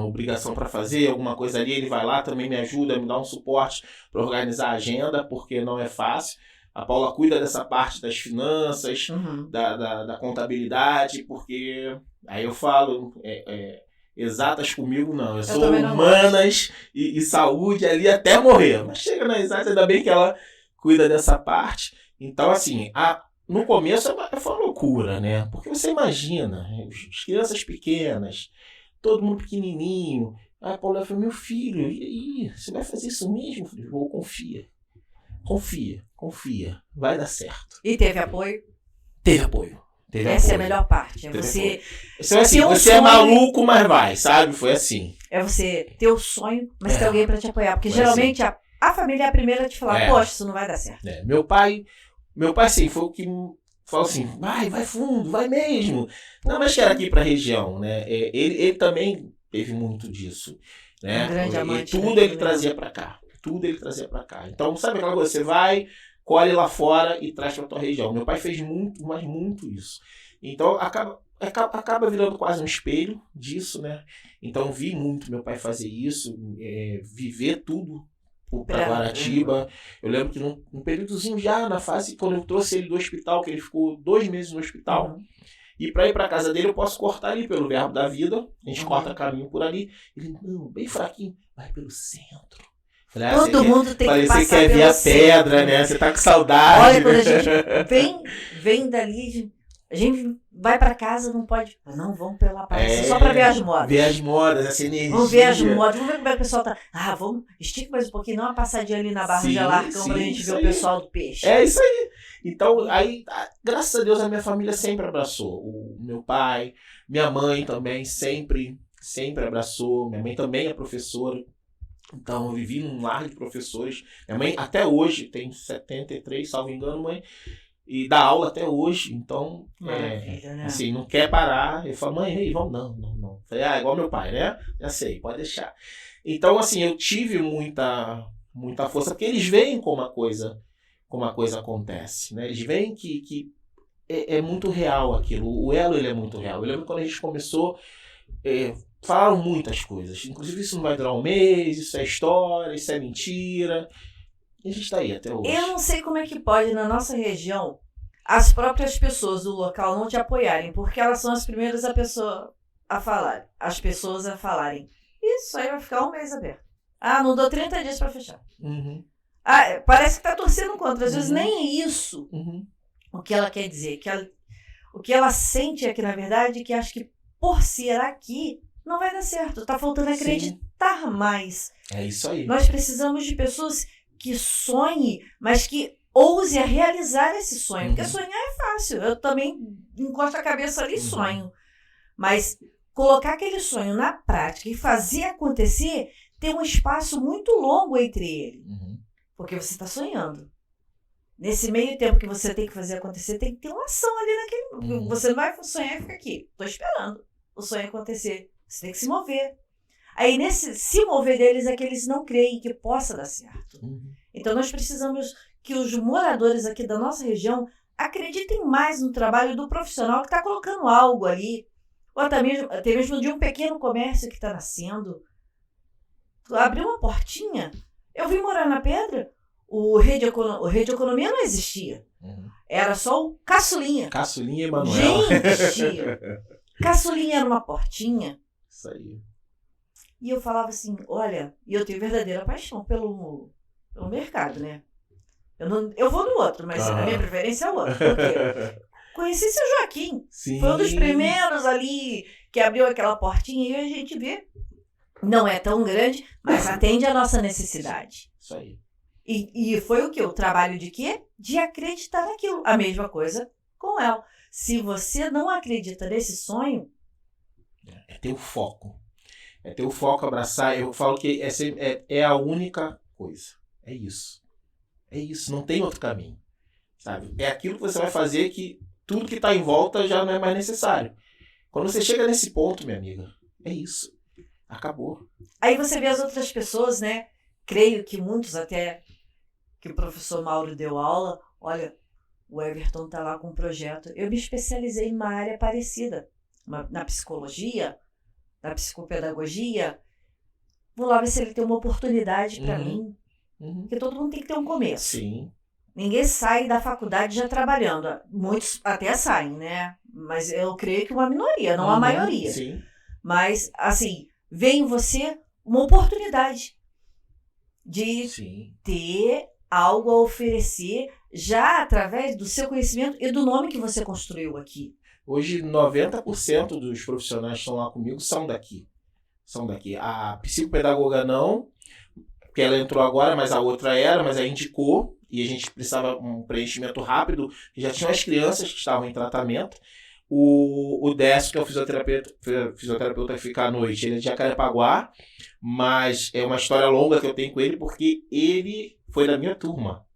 obrigação para fazer, alguma coisa ali, ele vai lá, também me ajuda, me dá um suporte para organizar a agenda, porque não é fácil. A Paula cuida dessa parte das finanças, da contabilidade, porque aí eu falo... exatas comigo não, eu sou humanas e saúde ali até morrer, mas chega na exata, ainda bem que ela cuida dessa parte. Então assim, no começo foi uma loucura, né, porque você imagina, as crianças pequenas, todo mundo pequenininho, a Paula falou, meu filho, e aí, você vai fazer isso mesmo? Eu falei, confia, vai dar certo. E teve apoio? Teve apoio. Essa é a melhor parte. É você. Você é maluco, mas vai, sabe? Foi assim. É você ter o sonho, mas ter alguém pra te apoiar. Porque geralmente assim. a família é a primeira a te falar, poxa, isso não vai dar certo. Meu pai, sim, foi o que falou assim, vai fundo, vai mesmo. Não, mas que era aqui pra região, né? Ele também teve muito disso. Né? Um grande amante. E tudo ele trazia pra cá. tudo ele trazia para cá. Então, sabe aquela coisa? Você vai, colhe lá fora e traz para tua região. Meu pai fez muito, mas muito isso. Então, acaba virando quase um espelho disso, né? Então, vi muito meu pai fazer isso, viver tudo para Guaratiba. Eu lembro que num períodozinho já, na fase, quando eu trouxe ele do hospital, que ele ficou 2 meses no hospital, e para ir para casa dele eu posso cortar ali pelo Verbo da Vida, a gente corta caminho por ali. Ele, não, bem fraquinho, vai pelo centro. Falei, todo mundo tem que passar você quer ver a pedra, né? Você tá com saudade. Olha, quando a gente vem dali, a gente vai para casa, não pode. Não, vamos pela praça, só para ver as modas. Ver as modas, essa energia. Vamos ver as modas, vamos ver como é que o pessoal tá. Vamos, estica mais um pouquinho, dá uma passadinha ali na Barra de Alarcão pra gente ver o pessoal do peixe. É isso aí. Então, aí, graças a Deus, a minha família sempre abraçou. O meu pai, minha mãe também sempre abraçou. Minha mãe também é professora. Então, eu vivi num lar de professores. Minha mãe, até hoje, tem 73, salvo engano, mãe. E dá aula até hoje. Então, né? Assim, não quer parar. Eu falo, mãe, vamos. Não. Falei, igual meu pai, né? Já sei, pode deixar. Então, assim, eu tive muita força, porque eles veem como a coisa acontece, né? Eles veem que é muito real aquilo. O elo, ele é muito real. Eu lembro quando a gente começou, falaram muitas coisas. Inclusive, isso não vai durar um mês, isso é história, isso é mentira. E a gente está aí até hoje. Eu não sei como é que pode, na nossa região, as próprias pessoas do local não te apoiarem, porque elas são as primeiras a falar. As pessoas a falarem. Isso aí vai ficar um mês aberto. Não dou 30 dias para fechar. Parece que está torcendo contra. Às vezes nem é isso o que ela quer dizer. O que ela sente é que, na verdade, que acho que por ser aqui, não vai dar certo. Está faltando acreditar mais. É isso aí. Nós precisamos de pessoas que sonhem, mas que ouse a realizar esse sonho. Porque sonhar é fácil. Eu também encosto a cabeça ali e sonho. Mas colocar aquele sonho na prática e fazer acontecer, tem um espaço muito longo entre ele. Porque você está sonhando. Nesse meio tempo que você tem que fazer acontecer, tem que ter uma ação ali naquele... Você não vai sonhar e fica aqui. Estou esperando o sonho acontecer. Você tem que se mover. Aí, nesse se mover deles, é que eles não creem que possa dar certo. Então, nós precisamos que os moradores aqui da nossa região acreditem mais no trabalho do profissional que está colocando algo ali. Ou até mesmo de um pequeno comércio que está nascendo. Abriu uma portinha. Eu vim morar na Pedra, o Rede Economia não existia. Era só o Caçulinha. Caçulinha e Emanuel. Gente! Caçulinha era uma portinha. Isso aí. E eu falava assim, olha, e eu tenho verdadeira paixão pelo mercado, né? Eu vou no outro, mas a minha preferência é o outro. Por quê? Conheci seu Joaquim. Sim. Foi um dos primeiros ali que abriu aquela portinha e a gente vê. Não é tão grande, mas atende a nossa necessidade. Isso aí. E foi o quê? O trabalho de quê? De acreditar naquilo. A mesma coisa com ela. Se você não acredita nesse sonho... É ter o foco. É ter o foco, abraçar. Eu falo que é a única coisa. É isso. É isso. Não tem outro caminho. Sabe? É aquilo que você vai fazer que tudo que está em volta já não é mais necessário. Quando você chega nesse ponto, minha amiga, é isso. Acabou. Aí você vê as outras pessoas, né? Creio que muitos até que o professor Mauro deu aula. Olha, o Everton está lá com um projeto. Eu me especializei em uma área parecida. Na psicologia, na psicopedagogia. Vou lá ver se ele tem uma oportunidade para mim. Porque todo mundo tem que ter um começo. Sim. Ninguém sai da faculdade já trabalhando. Muitos até saem, né? Mas eu creio que uma minoria, não a maioria. Sim. Mas, assim, vem em você uma oportunidade de ter algo a oferecer já através do seu conhecimento e do nome que você construiu aqui. Hoje, 90% dos profissionais que estão lá comigo são daqui. A psicopedagoga não, porque ela entrou agora, mas a outra mas aí indicou, e a gente precisava um preenchimento rápido, já tinham as crianças que estavam em tratamento. O Décio, que é o fisioterapeuta que fica à noite, ele é de Jacarepaguá, mas é uma história longa que eu tenho com ele, porque ele foi da minha turma.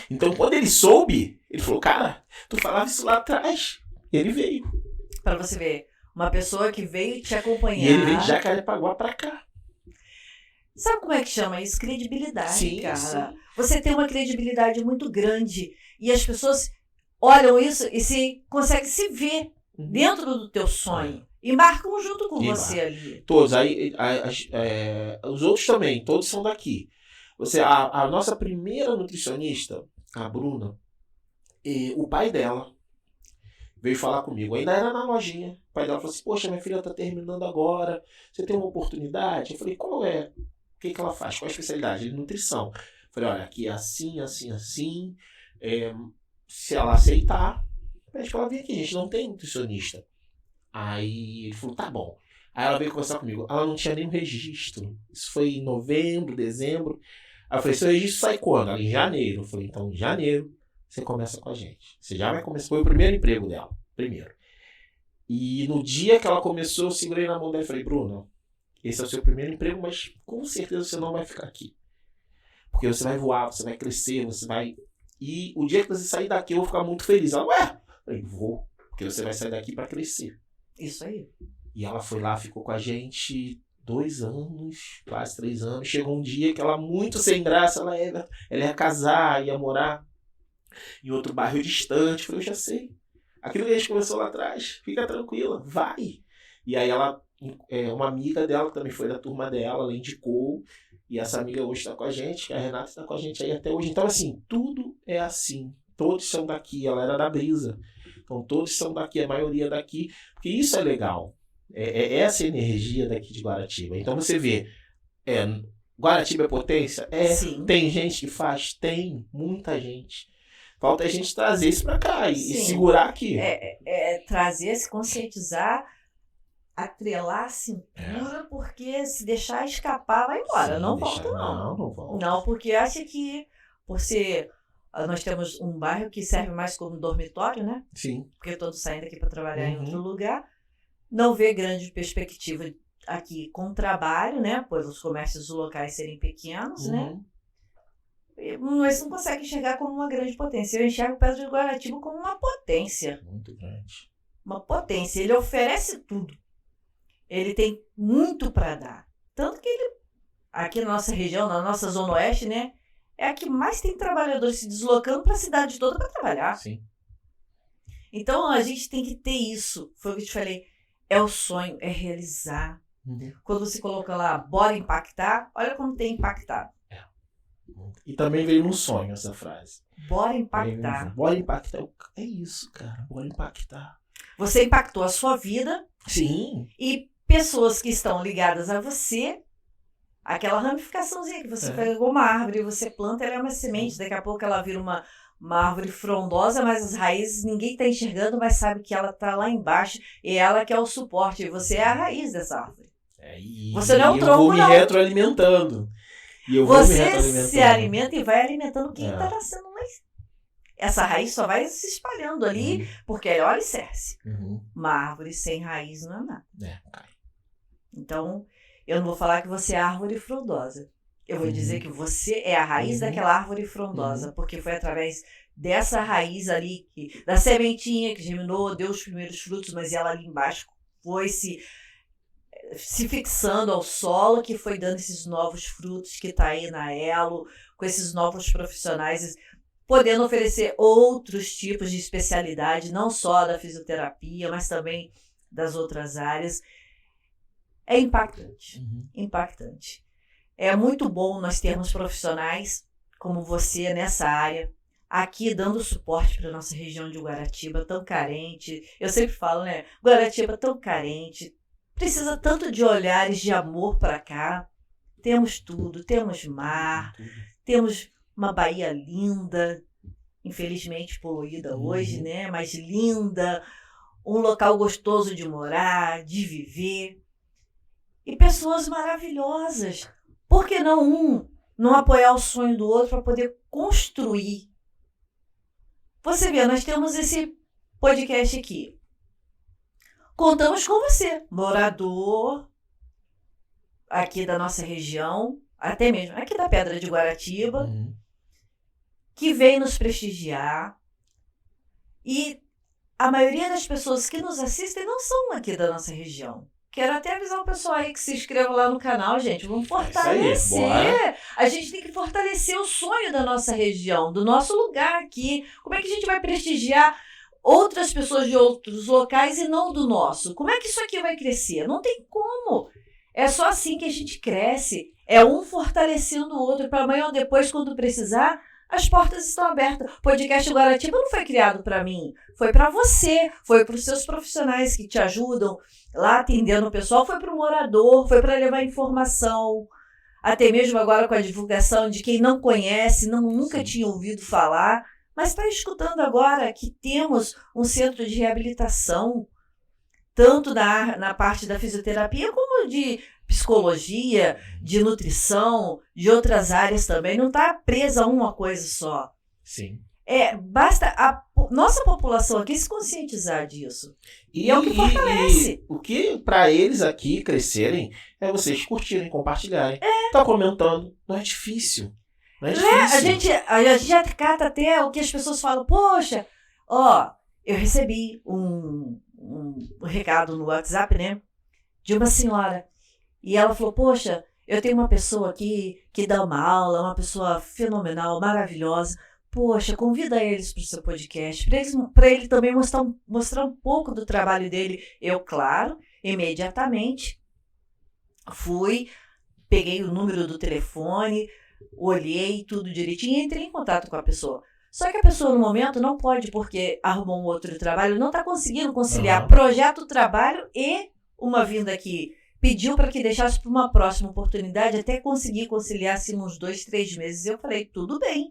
Então, quando ele soube, ele falou, cara, tu falava isso lá atrás. E ele veio. Para você ver, uma pessoa que veio te acompanhar. E ele veio de Jacarepaguá para cá. Sabe como é que chama isso? Credibilidade, Sim, cara. sim. Você tem uma credibilidade muito grande e as pessoas olham isso e conseguem se ver dentro do teu sonho e marcam junto com você ali. Todos. Aí, os outros também, todos são daqui. A nossa primeira nutricionista, a Bruna, o pai dela veio falar comigo. Ainda era na lojinha. O pai dela falou assim, poxa, minha filha tá terminando agora. Você tem uma oportunidade? Eu falei, qual é? O que ela faz? Qual a especialidade? Nutrição. Eu falei, olha, aqui é assim, assim, assim. Se ela aceitar, pede pra ela vir aqui. A gente não tem nutricionista. Aí ele falou, tá bom. Aí ela veio conversar comigo. Ela não tinha nenhum registro. Isso foi em novembro, dezembro. Aí eu falei, seu registro sai quando? Ela, em janeiro. Eu falei, então em janeiro você começa com a gente. Você já vai começar. Foi o primeiro emprego dela. Primeiro. E no dia que ela começou, eu segurei na mão dela e falei, Bruna, esse é o seu primeiro emprego, mas com certeza você não vai ficar aqui. Porque você vai voar, você vai crescer, você vai... E o dia que você sair daqui, eu vou ficar muito feliz. Ela, ué? Eu falei, vou. Porque você vai sair daqui para crescer. Isso aí. E ela foi lá, ficou com a gente 2 anos, quase 3 anos. Chegou um dia que ela, muito sem graça, ela ia casar, ia morar em outro bairro distante. Eu falei, eu já sei. Aquilo que a gente começou lá atrás, fica tranquila, vai. E aí ela, uma amiga dela, que também foi da turma dela, ela indicou. E essa amiga hoje está com a gente, a Renata está com a gente aí até hoje. Então, assim, tudo é assim. Todos são daqui, ela era da Brisa. Então, todos são daqui, a maioria daqui. Porque isso é legal. É essa energia daqui de Guaratiba. Então, você vê, Guaratiba é potência? Sim. Tem gente que faz? Tem, muita gente. Falta a gente trazer isso para cá e segurar aqui. Trazer, se conscientizar, atrelar a cintura, porque se deixar escapar, vai embora. Sim, não volta, não. Não volta. Não, porque acha que, por ser... Nós temos um bairro que serve mais como dormitório, né? Sim. Porque todos saem daqui para trabalhar em outro lugar. Não vê grande perspectiva aqui com trabalho, né? Pois os comércios locais serem pequenos, né? Mas não consegue enxergar como uma grande potência. Eu enxergo o Pedra de Guaratiba como uma potência. Muito grande. Uma potência. Ele oferece tudo. Ele tem muito para dar. Tanto que ele, aqui na nossa região, na nossa Zona Oeste, né? É a que mais tem trabalhadores se deslocando para a cidade toda para trabalhar. Sim. Então a gente tem que ter isso. Foi o que eu te falei. É o sonho, é realizar. Quando você coloca lá, bora impactar, olha como tem impactado. E também veio no sonho essa frase. Bora impactar. Bora impactar. É isso, cara. Bora impactar. Você impactou a sua vida. Sim. E pessoas que estão ligadas a você, aquela ramificaçãozinha que você pegou uma árvore, você planta, ela é uma semente, daqui a pouco ela vira uma árvore frondosa, mas as raízes ninguém está enxergando, mas sabe que ela está lá embaixo e ela que é o suporte, e você é a raiz dessa árvore. Você não é o tronco, eu vou me retroalimentando. Você se alimenta e vai alimentando quem está nascendo mais. Essa raiz só vai se espalhando ali, porque é o alicerce. Uma árvore sem raiz não é nada. Cai. Então, eu não vou falar que você é árvore frondosa. Eu vou dizer que você é a raiz daquela árvore frondosa, porque foi através dessa raiz ali, da sementinha que germinou, deu os primeiros frutos, mas ela ali embaixo foi se fixando ao solo, que foi dando esses novos frutos que está aí na Elo, com esses novos profissionais, podendo oferecer outros tipos de especialidade, não só da fisioterapia, mas também das outras áreas. É impactante, impactante. É muito bom nós termos profissionais como você nessa área, aqui dando suporte para a nossa região de Guaratiba, tão carente. Eu sempre falo, né? Guaratiba tão carente, precisa tanto de olhares de amor para cá. Temos tudo, temos mar, temos uma Bahia linda, infelizmente poluída hoje, né? Mas linda, um local gostoso de morar, de viver. E pessoas maravilhosas. Por que não apoiar o sonho do outro para poder construir? Você vê, nós temos esse podcast aqui. Contamos com você, morador aqui da nossa região, até mesmo aqui da Pedra de Guaratiba, que veio nos prestigiar. E a maioria das pessoas que nos assistem não são aqui da nossa região. Quero até avisar o pessoal aí que se inscreva lá no canal, gente. Vamos fortalecer. Aí, a gente tem que fortalecer o sonho da nossa região, do nosso lugar aqui. Como é que a gente vai prestigiar outras pessoas de outros locais e não do nosso? Como é que isso aqui vai crescer? Não tem como. É só assim que a gente cresce. É um fortalecendo o outro para amanhã ou depois, quando precisar, as portas estão abertas. O podcast Guaratiba não foi criado para mim, foi para você, foi para os seus profissionais que te ajudam lá atendendo o pessoal, foi para o morador, foi para levar informação, até mesmo agora com a divulgação de quem não conhece, nunca tinha ouvido falar, mas está escutando agora que temos um centro de reabilitação, tanto na parte da fisioterapia como de psicologia, de nutrição, de outras áreas também. Não está presa a uma coisa só. Sim. Basta a nossa população aqui se conscientizar disso. E é o que fortalece. O que para eles aqui crescerem é vocês curtirem, compartilharem. Tá comentando. Não é difícil. Não é difícil. A gente acata até o que as pessoas falam. Poxa, eu recebi um recado no WhatsApp, né? De uma senhora. E ela falou, poxa, eu tenho uma pessoa aqui que dá uma aula, uma pessoa fenomenal, maravilhosa. Poxa, convida eles para o seu podcast, para ele também mostrar um pouco do trabalho dele. Eu, claro, imediatamente fui, peguei o número do telefone, olhei tudo direitinho e entrei em contato com a pessoa. Só que a pessoa, no momento, não pode, porque arrumou um outro trabalho, não está conseguindo conciliar projeto, trabalho e uma vinda aqui. Pediu para que deixasse para uma próxima oportunidade, até conseguir conciliar assim, uns 2, 3 meses. Eu falei, tudo bem,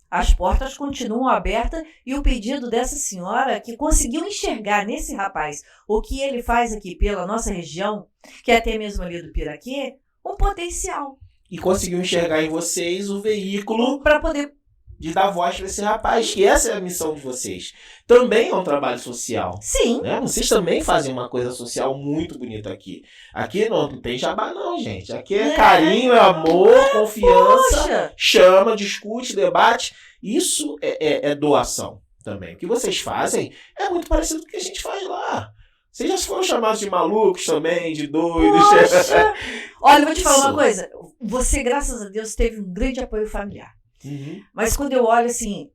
as portas continuam abertas e o pedido dessa senhora que conseguiu enxergar nesse rapaz o que ele faz aqui pela nossa região, que é até mesmo ali do Piraquê, um potencial. E conseguiu enxergar em vocês o veículo para poder de dar voz para esse rapaz, que essa é a missão de vocês. Também é um trabalho social. Sim. Né? Vocês também fazem uma coisa social muito bonita aqui. Aqui não tem jabá não, gente. Aqui é carinho, é amor, confiança. Poxa. Chama, discute, debate. Isso é doação também. O que vocês fazem é muito parecido com o que a gente faz lá. Vocês já foram chamados de malucos também, de doidos. Poxa. Olha, eu vou te falar uma coisa. Você, graças a Deus, teve um grande apoio familiar. Uhum. Mas quando eu olho assim,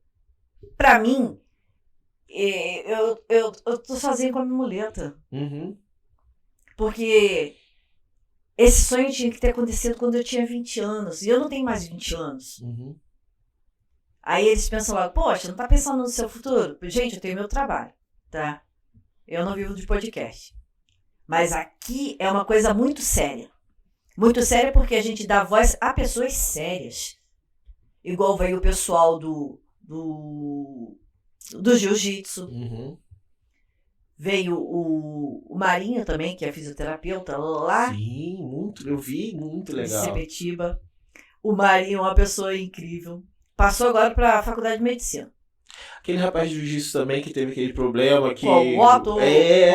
pra mim, eu tô sozinha com a minha muleta. Uhum. Porque esse sonho tinha que ter acontecido quando eu tinha 20 anos. E eu não tenho mais 20 anos. Uhum. Aí eles pensam logo, poxa, não tá pensando no seu futuro? Gente, eu tenho meu trabalho, tá? Eu não vivo de podcast. Mas aqui é uma coisa muito séria. Muito séria porque a gente dá voz a pessoas sérias. Igual veio o pessoal do jiu-jitsu. Uhum. Veio o Marinho também, que é fisioterapeuta lá. Sim, muito. Eu vi, muito legal. De Sepetiba. O Marinho é uma pessoa incrível. Passou agora para a faculdade de medicina. Aquele rapaz de jiu-jitsu também que teve aquele problema que... O Otto é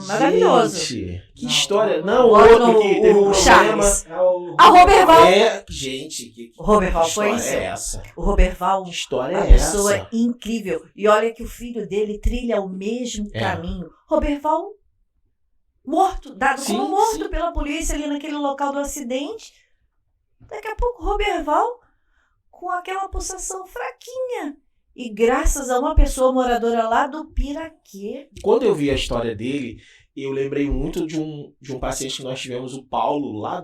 maravilhoso. Gente, que história. Não, o outro que teve um problema. A Roberval. Gente, que o Roberval história foi isso. É essa? O Roberval, Que história uma é essa? pessoa incrível. E olha que o filho dele trilha o mesmo caminho. Roberval morto, dado como morto pela polícia ali naquele local do acidente. Daqui a pouco, Roberval com aquela pulsação fraquinha. E graças a uma pessoa moradora lá do Piraquê. Quando eu vi a história dele, eu lembrei muito de um paciente que nós tivemos, o Paulo, lá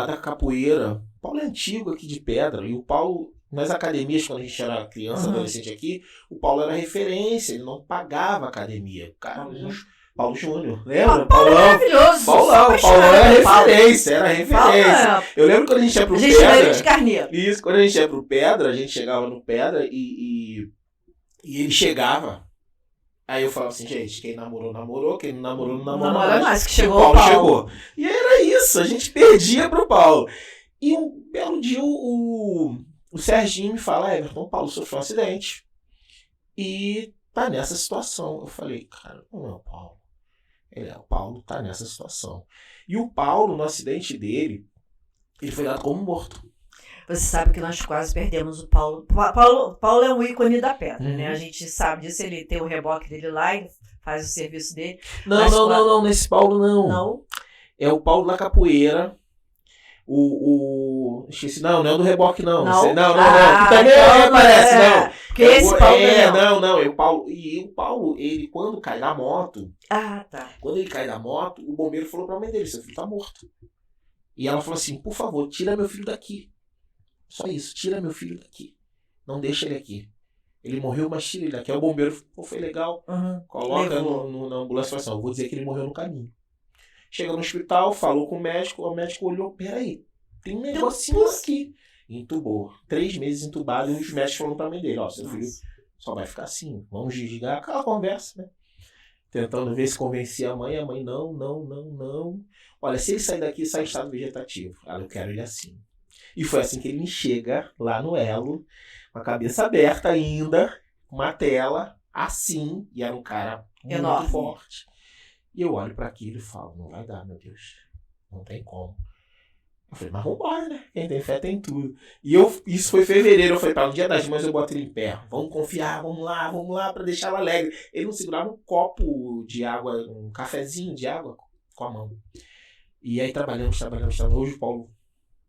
da capoeira. O Paulo é antigo aqui de Pedra. E o Paulo, nas academias, quando a gente era criança, adolescente aqui, o Paulo era referência. Ele não pagava academia. Cara, Paulo Júnior, lembra? Paulo é maravilhoso. Paulo era referência, Eu lembro quando a gente ia pro Pedra. De Carneiro. Isso, quando a gente ia pro Pedra, a gente chegava no Pedra e ele chegava. Aí eu falava assim, gente, quem namorou, namorou, quem não namorou, não namorou mais. Que chegou o Paulo chegou. E aí era isso, a gente perdia pro Paulo. E um belo dia o Serginho me fala, Everton, o Paulo sofreu um acidente. E tá nessa situação. Eu falei, cara, não é o Paulo. O Paulo tá nessa situação. E o Paulo, no acidente dele, ele foi dado como morto. Você sabe que nós quase perdemos o Paulo. Paulo é um ícone da pedra, né? A gente sabe disso, ele tem o reboque dele lá e faz o serviço dele. Não, nesse Paulo não. Não? É o Paulo da Capoeira. Esqueci, não é o do reboque, não. Não. Que também então, aparece, não. Porque esse Paulo não. O Paulo, ele, quando cai da moto. Ah, tá. Quando ele cai da moto, o bombeiro falou pra mãe dele: seu filho tá morto. E ela falou assim: por favor, tira meu filho daqui. Só isso, tira meu filho daqui. Não deixa ele aqui. Ele morreu, mas tira ele daqui. Aí o bombeiro foi legal. Coloca na ambulância e fala assim: eu vou dizer que ele morreu no caminho. Chega no hospital, falou com o médico olhou: peraí, tem um negocinho aqui. Entubou. 3 meses entubado, e os médicos falaram pra mãe dele: ó, seu filho só vai ficar assim. Vamos desligar aquela conversa, né? Tentando ver se convencia a mãe não. Olha, se ele sair daqui, sai em estado vegetativo. Eu quero ele assim. E foi assim que ele me chega lá no Elo, com a cabeça aberta ainda, com uma tela, assim, e era um cara muito enorme, forte. E eu olho para aquilo e falo: não vai dar, meu Deus. Não tem como. Eu falei: mas vambora, né? Quem tem fé tem tudo. E isso foi em fevereiro. Eu falei: no dia das mães eu boto ele em pé. Vamos confiar, vamos lá, para deixar ela alegre. Ele não segurava um copo de água, um cafezinho de água com a mão. E aí trabalhamos. Hoje o Paulo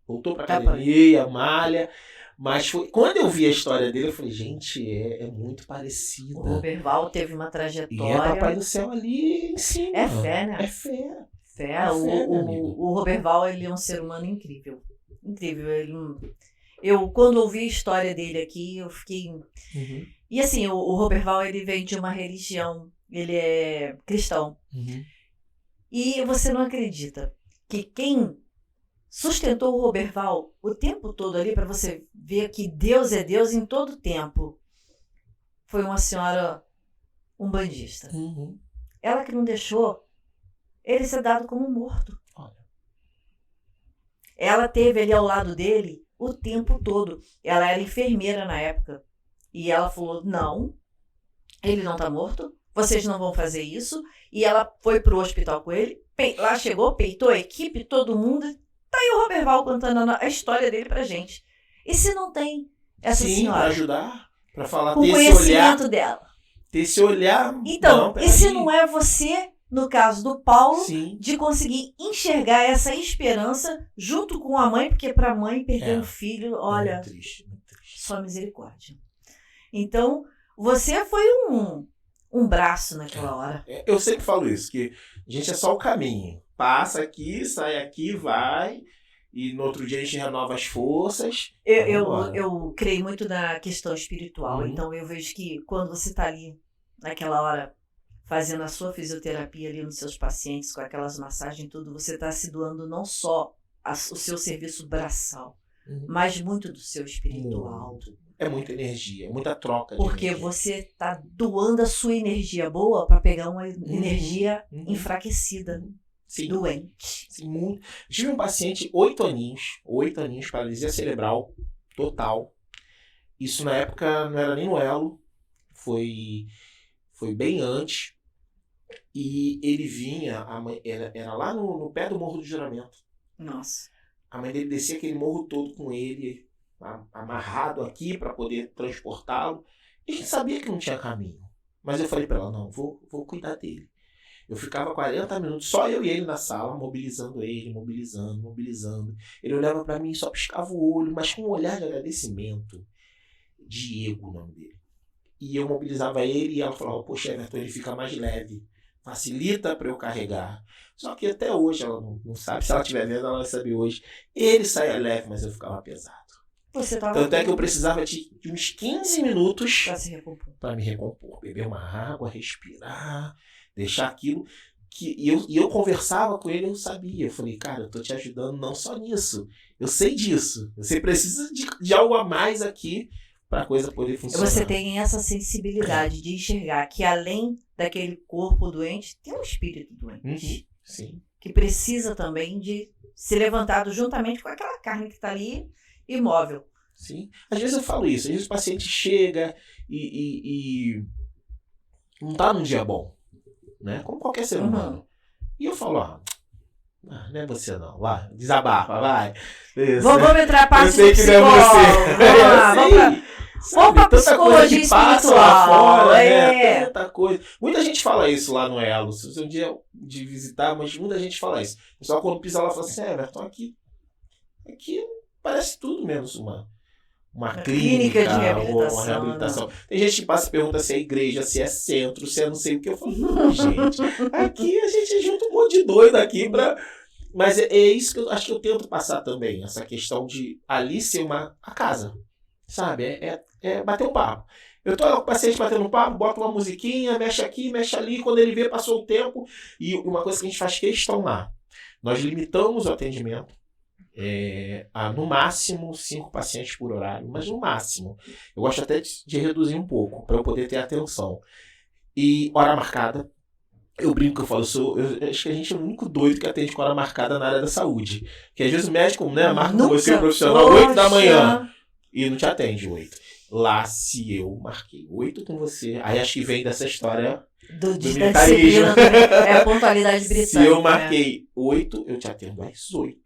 voltou pra academia, malha. Mas quando eu vi a história dele, eu falei: gente, é muito parecida. O Roberval teve uma trajetória. E é Papai do Céu ali em cima. É fé, né? É fé. O Roberval, ele é um ser humano incrível. Incrível. Eu, quando ouvi a história dele aqui, eu fiquei... E assim, o Roberval, ele vem de uma religião, ele é cristão. E você não acredita que quem sustentou o Roberval o tempo todo ali, para você ver que Deus é Deus em todo tempo, foi uma senhora umbandista. Ela que não deixou ele ser dado como morto. Olha. Ela teve ali ao lado dele o tempo todo. Ela era enfermeira na época. E ela falou: não, ele não tá morto, vocês não vão fazer isso. E ela foi pro hospital com ele. Lá chegou, peitou a equipe, todo mundo. Tá aí o Roberval contando a história dele pra gente. E se não tem essa senhora? Pra ajudar, pra falar, o conhecimento dela. Ter esse olhar. Então, e se não é você, no caso do Paulo, sim, de conseguir enxergar essa esperança junto com a mãe, porque para a mãe perder um filho, olha, muito triste. Só misericórdia. Então, você foi um braço naquela hora. Eu sempre falo isso, que a gente é só o caminho. Passa aqui, sai aqui, vai, e no outro dia a gente renova as forças. Eu creio muito na questão espiritual, então eu vejo que quando você está ali, naquela hora, fazendo a sua fisioterapia ali nos seus pacientes, com aquelas massagens e tudo, você está se doando não só o seu serviço braçal, mas muito do seu espiritual. É muita energia, é muita troca. Porque você está doando a sua energia boa para pegar uma energia enfraquecida, doente. Sim, muito. Eu tive um paciente, 8 aninhos, paralisia cerebral, total. Isso na época não era nem no Elo, foi bem antes. E ele vinha, a mãe, era lá no pé do Morro do Juramento. Nossa. A mãe dele descia aquele morro todo com ele, amarrado aqui para poder transportá-lo. E a gente sabia que não tinha caminho. Mas eu falei para ela: não, vou cuidar dele. Eu ficava 40 minutos, só eu e ele na sala, mobilizando ele, mobilizando. Ele olhava para mim e só piscava o olho, mas com um olhar de agradecimento. Diego, o nome dele. E eu mobilizava ele e ela falava: poxa, Everton, ele fica mais leve. Facilita para eu carregar. Só que até hoje ela não sabe. Se ela estiver vendo, ela vai saber hoje. Ele saia leve, mas eu ficava pesado. Tanto é que eu precisava de uns 15 minutos para me recompor. Beber uma água, respirar, deixar aquilo. E eu conversava com ele, eu sabia. Eu falei: cara, eu tô te ajudando não só nisso. Eu sei disso. Você precisa de algo a mais aqui para a coisa poder funcionar. Você tem essa sensibilidade de enxergar que além daquele corpo doente, tem um espírito doente. Sim. Que precisa também de ser levantado juntamente com aquela carne que está ali imóvel. Sim. Às vezes eu falo isso. Às vezes o paciente chega e não está num dia bom, né? Como qualquer ser humano. E eu falo: não é você não. Vai, desabafa, vai. Isso. Vamos entrar a parte do psicólogo. Vamos lá. Ou pra psicologia espiritual. Lá fora, é. né? Tanta coisa. Muita gente fala isso lá no Elo. Se você um dia de visitar, mas muita gente fala isso. O pessoal quando pisa lá fala assim, Everton, aqui parece tudo menos uma clínica de reabilitação. Uma reabilitação. Tem gente que passa e pergunta se é igreja, se é centro, se é não sei o que. Eu falo, não, gente. Aqui a gente junta um monte de doido aqui pra... Mas é isso que eu acho que eu tento passar também. Essa questão de ali ser a casa. Sabe? É bater um papo. Eu tô com o paciente batendo um papo, bota uma musiquinha, mexe aqui, mexe ali. Quando ele vê, passou o tempo. E uma coisa que a gente faz questão lá. Nós limitamos o atendimento. No máximo 5 pacientes por horário, mas no máximo. Eu gosto até de reduzir um pouco, para eu poder ter atenção. E hora marcada. Eu brinco que eu falo, eu acho que a gente é o único doido que atende com hora marcada na área da saúde. Porque às vezes o médico, né, marca com você, o profissional, 8 da manhã, e não te atende 8. Lá, se eu marquei 8 com você, aí acho que vem dessa história do militarismo. É a pontualidade britânica. Se eu marquei 8, eu te atendo às 8.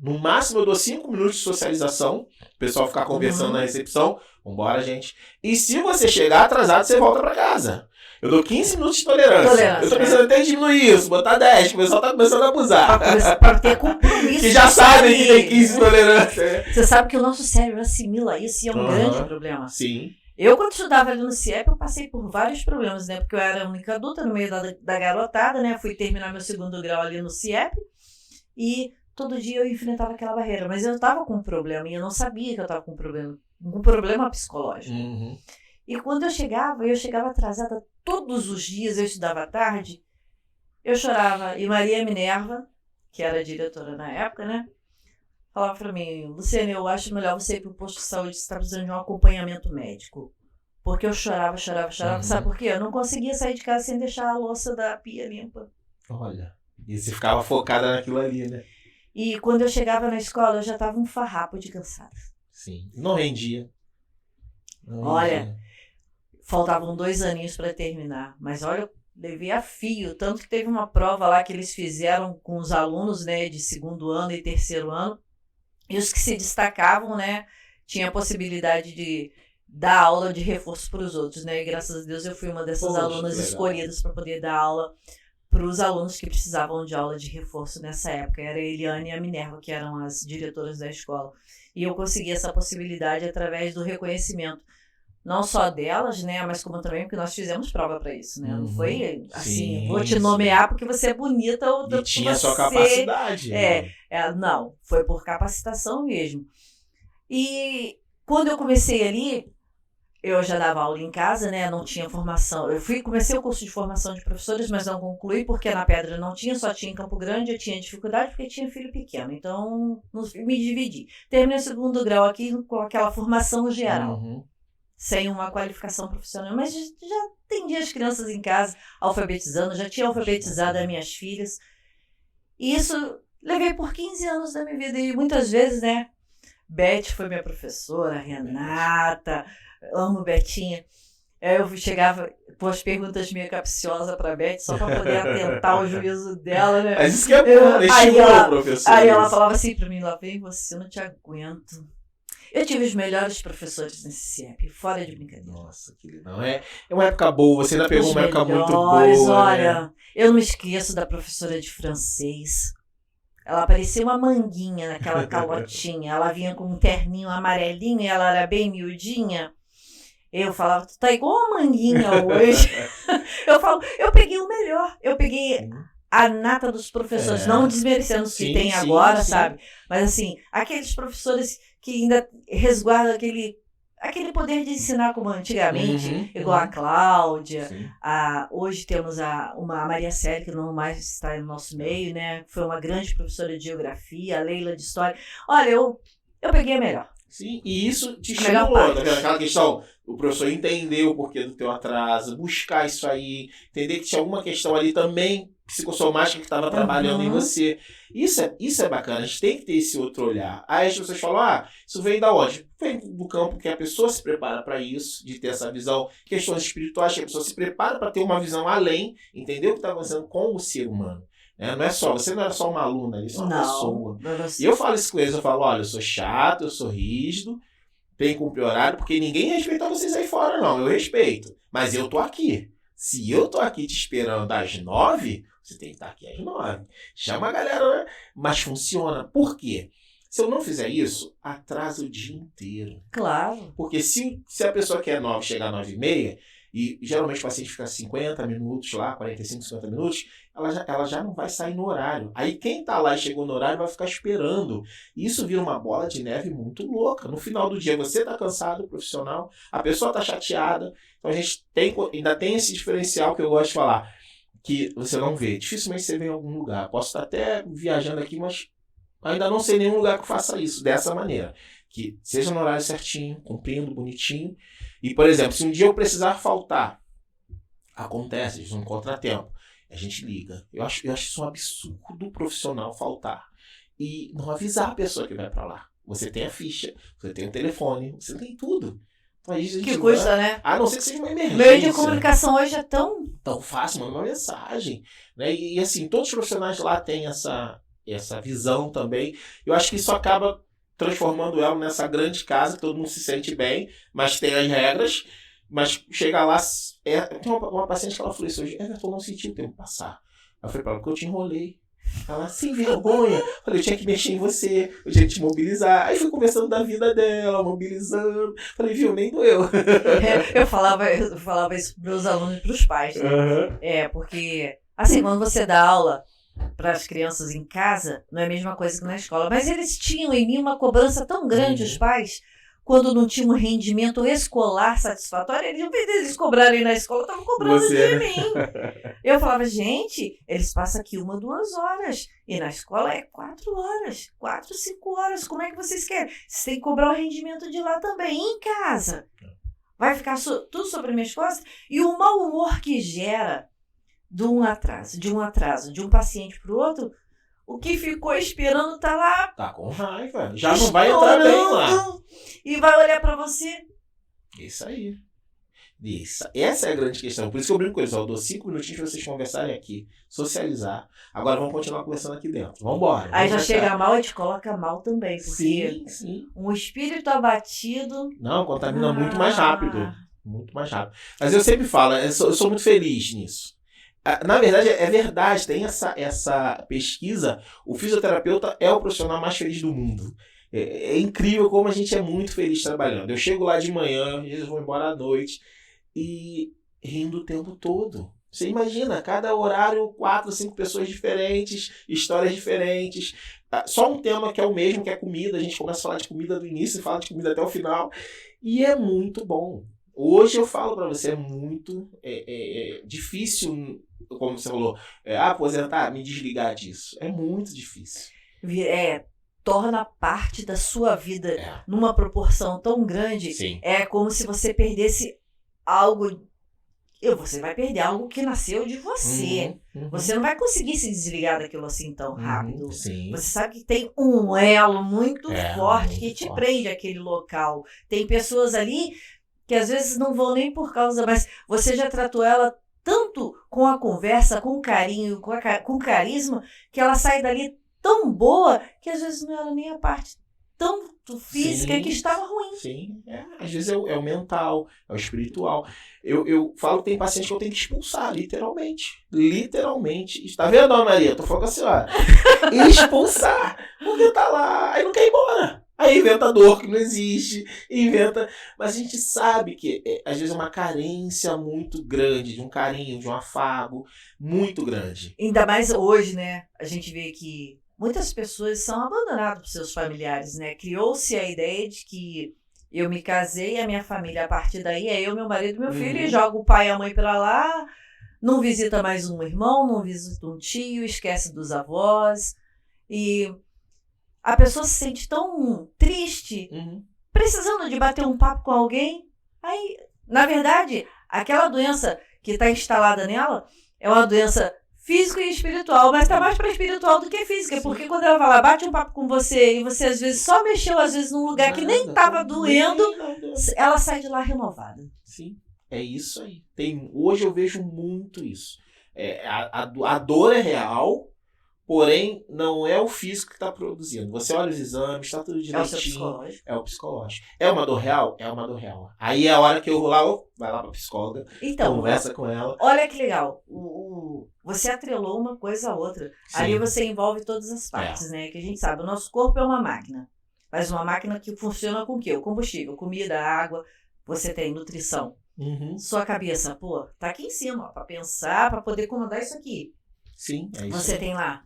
No máximo eu dou 5 minutos de socialização, o pessoal ficar conversando na recepção, vambora, gente. E se você chegar atrasado, você volta pra casa. Eu dou 15 minutos de tolerância. Eu tô pensando até em diminuir isso, botar 10, que o pessoal tá começando a abusar. Pra ter compromisso. Que já sabem que tem 15 de tolerância. Você sabe que o nosso cérebro assimila isso e é um grande problema. Sim. Eu, quando estudava ali no CIEP, eu passei por vários problemas, né? Porque eu era a única adulta no meio da garotada, né? Fui terminar meu 2º grau ali no CIEP e todo dia eu enfrentava aquela barreira. Mas eu tava com um problema e eu não sabia que eu tava com um problema psicológico. Uhum. E quando eu chegava atrasada todos os dias, eu estudava à tarde, eu chorava. E Maria Minerva, que era a diretora na época, né? Falava pra mim, Luciana, eu acho melhor você ir pro posto de saúde, você tá precisando de um acompanhamento médico. Porque eu chorava. Sabe por quê? Eu não conseguia sair de casa sem deixar a louça da pia limpa. Olha, e você ficava focada naquilo ali, né? E quando eu chegava na escola, eu já tava um farrapo de cansada. Sim, não rendia. Olha, faltavam 2 aninhos para terminar, mas olha, levei a fio, tanto que teve uma prova lá que eles fizeram com os alunos, né, de 2º ano e 3º ano, e os que se destacavam, né, tinha a possibilidade de dar aula de reforço para os outros, né, e graças a Deus eu fui uma dessas alunas escolhidas para poder dar aula para os alunos que precisavam de aula de reforço nessa época. Era a Eliane e a Minerva, que eram as diretoras da escola. E eu consegui essa possibilidade através do reconhecimento, não só delas, né, mas como também porque nós fizemos prova para isso, né? Não foi assim, sim, vou te nomear porque você é bonita ou e tinha a sua capacidade. Não, foi por capacitação mesmo. E quando eu comecei ali, eu já dava aula em casa, né? Não tinha formação. Comecei o curso de formação de professores, mas não concluí, porque na Pedra não tinha, só tinha em Campo Grande. Eu tinha dificuldade porque tinha filho pequeno. Então, me dividi. Terminei o 2º grau aqui com aquela formação geral, sem uma qualificação profissional. Mas já atendia as crianças em casa, alfabetizando. Já tinha alfabetizado as minhas filhas. E isso levei por 15 anos da minha vida. E muitas vezes, né? Beth foi minha professora, Renata... Amo Betinha. Eu chegava com as perguntas meio capciosas para a Beth, só para poder atentar o juízo dela, né? Mas isso que é bom, estimula o professor. Aí ela falava assim para mim, lá vem você, eu não te aguento. Eu tive os melhores professores nesse CIEP, fora de brincadeira. Nossa, que legal. É uma época boa, você ainda pegou uma época muito boa. Olha, né? Eu não me esqueço da professora de francês. Ela parecia uma manguinha naquela calotinha. Ela vinha com um terninho amarelinho e ela era bem miudinha. Eu falava, tu tá igual uma manguinha hoje. Eu peguei o melhor. Eu peguei a nata dos professores, não desmerecendo os que tem agora, sabe? Mas assim, aqueles professores que ainda resguardam aquele poder de ensinar como antigamente, igual a Cláudia. Hoje temos a Maria Célia, que não mais está no nosso meio, né? Foi uma grande professora de geografia, a Leila de história. Olha, eu peguei a melhor. Sim, e isso te estimulou, aquela questão, o professor entender o porquê do teu atraso, buscar isso aí, entender que tinha alguma questão ali também psicossomática que estava trabalhando em você. Isso é bacana, a gente tem que ter esse outro olhar. Aí as pessoas falam, isso vem da onde? Vem do campo que a pessoa se prepara para isso, de ter essa visão, questões espirituais, que a pessoa se prepara para ter uma visão além, entender o que está acontecendo com o ser humano. Você não era só uma aluna ali, você é uma pessoa. E eu falo isso com eles, eu falo, olha, eu sou chato, eu sou rígido, tem que cumprir horário, porque ninguém respeita vocês aí fora, não. Eu respeito. Mas eu tô aqui. Se eu tô aqui te esperando às 9, você tem que estar aqui às 9. Chama a galera, né? Mas funciona. Por quê? Se eu não fizer isso, atrasa o dia inteiro. Claro. Porque se a pessoa quer 9 chegar às 9h30, e geralmente o paciente fica 50 minutos lá, 45, 50 minutos, ela já não vai sair no horário. Aí quem tá lá e chegou no horário vai ficar esperando. E isso vira uma bola de neve muito louca. No final do dia você tá cansado, profissional, a pessoa tá chateada. Então a gente ainda tem esse diferencial que eu gosto de falar, que você não vê. Dificilmente você vê em algum lugar. Posso estar até viajando aqui, mas ainda não sei nenhum lugar que faça isso dessa maneira. Que seja no horário certinho, cumprindo, bonitinho. E, por exemplo, se um dia eu precisar faltar, acontece, isso é um contratempo, a gente liga. Eu acho isso um absurdo profissional faltar. E não avisar a pessoa que vai pra lá. Você tem a ficha, você tem o telefone, você tem tudo. Então, aí a gente que custa, né? A não ser que seja uma emergência. Meio de comunicação hoje é tão fácil, manda uma mensagem. Né? E assim, todos os profissionais lá têm essa visão também. Eu acho que isso acaba transformando ela nessa grande casa, que todo mundo se sente bem, mas tem as regras, mas chega lá, tem uma paciente que ela falou isso hoje, Everton, não senti o tempo passar. Eu falei pra ela, porque eu te enrolei. Ela, sem vergonha. Eu falei, eu tinha que mexer em você, eu tinha que te mobilizar. Aí fui conversando da vida dela, mobilizando. Falei, viu, nem doeu. Eu falava isso pros meus alunos e pros pais, né? Uhum. Porque, assim, quando você dá aula para as crianças em casa, não é a mesma coisa que na escola. Mas eles tinham em mim uma cobrança tão grande, os pais, quando não tinha um rendimento escolar satisfatório, em vez deles cobrarem na escola, estavam cobrando de mim. Eu falava, gente, eles passam aqui 1, 2 horas, e na escola é 4 horas, 4, 5 horas, como é que vocês querem? Vocês têm que cobrar o rendimento de lá também, em casa. Vai ficar tudo sobre minhas costas? E o mau humor que gera de um atraso, de um paciente para o outro, o que ficou esperando tá lá. Tá com raiva. Já não vai entrar bem lá. E vai olhar para você. Isso aí. Essa é a grande questão. Por isso que eu brinco com eles. Eu dou 5 minutinhos para vocês conversarem aqui, socializar. Agora vamos continuar conversando aqui dentro. Vamos embora. Aí já chega mal e te coloca mal também. Porque sim. Um espírito abatido... Não, contamina muito mais rápido. Muito mais rápido. Mas eu sempre falo, eu sou muito feliz nisso. Na verdade, é verdade, tem essa pesquisa, o fisioterapeuta é o profissional mais feliz do mundo. É incrível como a gente é muito feliz trabalhando. Eu chego lá de manhã, às vezes vou embora à noite, e rindo o tempo todo. Você imagina, cada horário, 4, 5 pessoas diferentes, histórias diferentes. Só um tema que é o mesmo, que é comida. A gente começa a falar de comida do início e fala de comida até o final. E é muito bom. Hoje eu falo para você, é muito difícil, como você falou, aposentar, me desligar disso. É muito difícil. Torna parte da sua vida numa proporção tão grande. Sim. É como se você perdesse algo. Você vai perder algo que nasceu de você. Uhum. Você não vai conseguir se desligar daquilo assim tão rápido. Sim. Você sabe que tem um elo muito forte que te prende àquele local. Tem pessoas ali que às vezes não vão nem por causa, mas você já tratou ela tanto com a conversa, com carinho, com carisma, que ela sai dali tão boa que às vezes não era nem a parte tanto física que estava ruim. Sim, às vezes é o mental, é o espiritual. Eu falo que tem paciente que eu tenho que expulsar, literalmente. Literalmente. Está vendo, Dona Maria? Eu tô falando com a senhora. Expulsar. Porque tá lá, aí não quer ir embora. Aí inventa dor que não existe, mas a gente sabe que às vezes é uma carência muito grande, de um carinho, de um afago muito grande. Ainda mais hoje, né? A gente vê que muitas pessoas são abandonadas por seus familiares, né? Criou-se a ideia de que eu me casei, a minha família a partir daí é eu, meu marido e meu filho, e joga o pai e a mãe pra lá, não visita mais um irmão, não visita um tio, esquece dos avós, e a pessoa se sente tão triste, precisando de bater um papo com alguém. Aí, na verdade, aquela doença que está instalada nela é uma doença física e espiritual, mas está mais para espiritual do que física, porque quando ela vai lá, bate um papo com você, e você às vezes só mexeu às vezes num lugar que nem estava doendo, ela sai de lá renovada. Sim, é isso aí. Hoje eu vejo muito isso. A dor é real, Porém, não é o físico que está produzindo. Você olha os exames, está tudo É o seu direitinho. psicológico. É o psicológico. É uma dor real? É uma dor real. Aí é a hora que eu vou lá, vai lá para a psicóloga, Então, conversa com ela. olha que legal. Você atrelou uma coisa à outra. Sim. Ali você envolve todas as partes, né? Que a gente sabe, o nosso corpo é uma máquina. Mas uma máquina que funciona com o quê? O combustível, comida, água, você tem nutrição. Uhum. Sua cabeça, pô, tá aqui em cima, ó, pra pensar, pra poder comandar isso aqui. Sim, é isso. Você tem lá,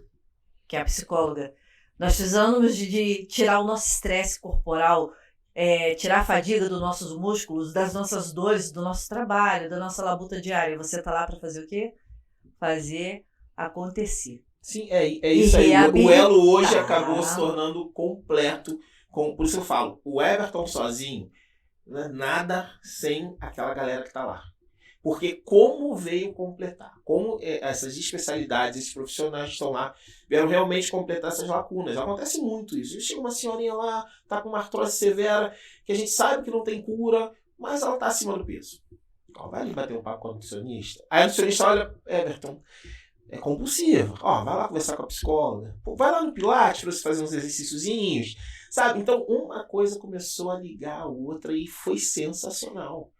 que é a psicóloga. Nós precisamos de tirar o nosso estresse corporal, tirar a fadiga dos nossos músculos, das nossas dores, do nosso trabalho, da nossa labuta diária. Você tá lá pra fazer o quê? Fazer acontecer. Sim, é isso aí. O elo hoje acabou se tornando completo. Por isso eu falo, o Everton sozinho, não é nada sem aquela galera que tá lá. Porque como veio completar, como essas especialidades, esses profissionais que estão lá, vieram realmente completar essas lacunas. Acontece muito isso. Chega uma senhorinha lá, tá com uma artrose severa, que a gente sabe que não tem cura, mas ela tá acima do peso. Ó, vai ali bater um papo com a nutricionista. Aí a nutricionista olha, Everton, é compulsivo. Ó, vai lá conversar com a psicóloga. Pô, vai lá no Pilates para você fazer uns exercíciozinhos. Sabe? Então, uma coisa começou a ligar a outra e foi sensacional.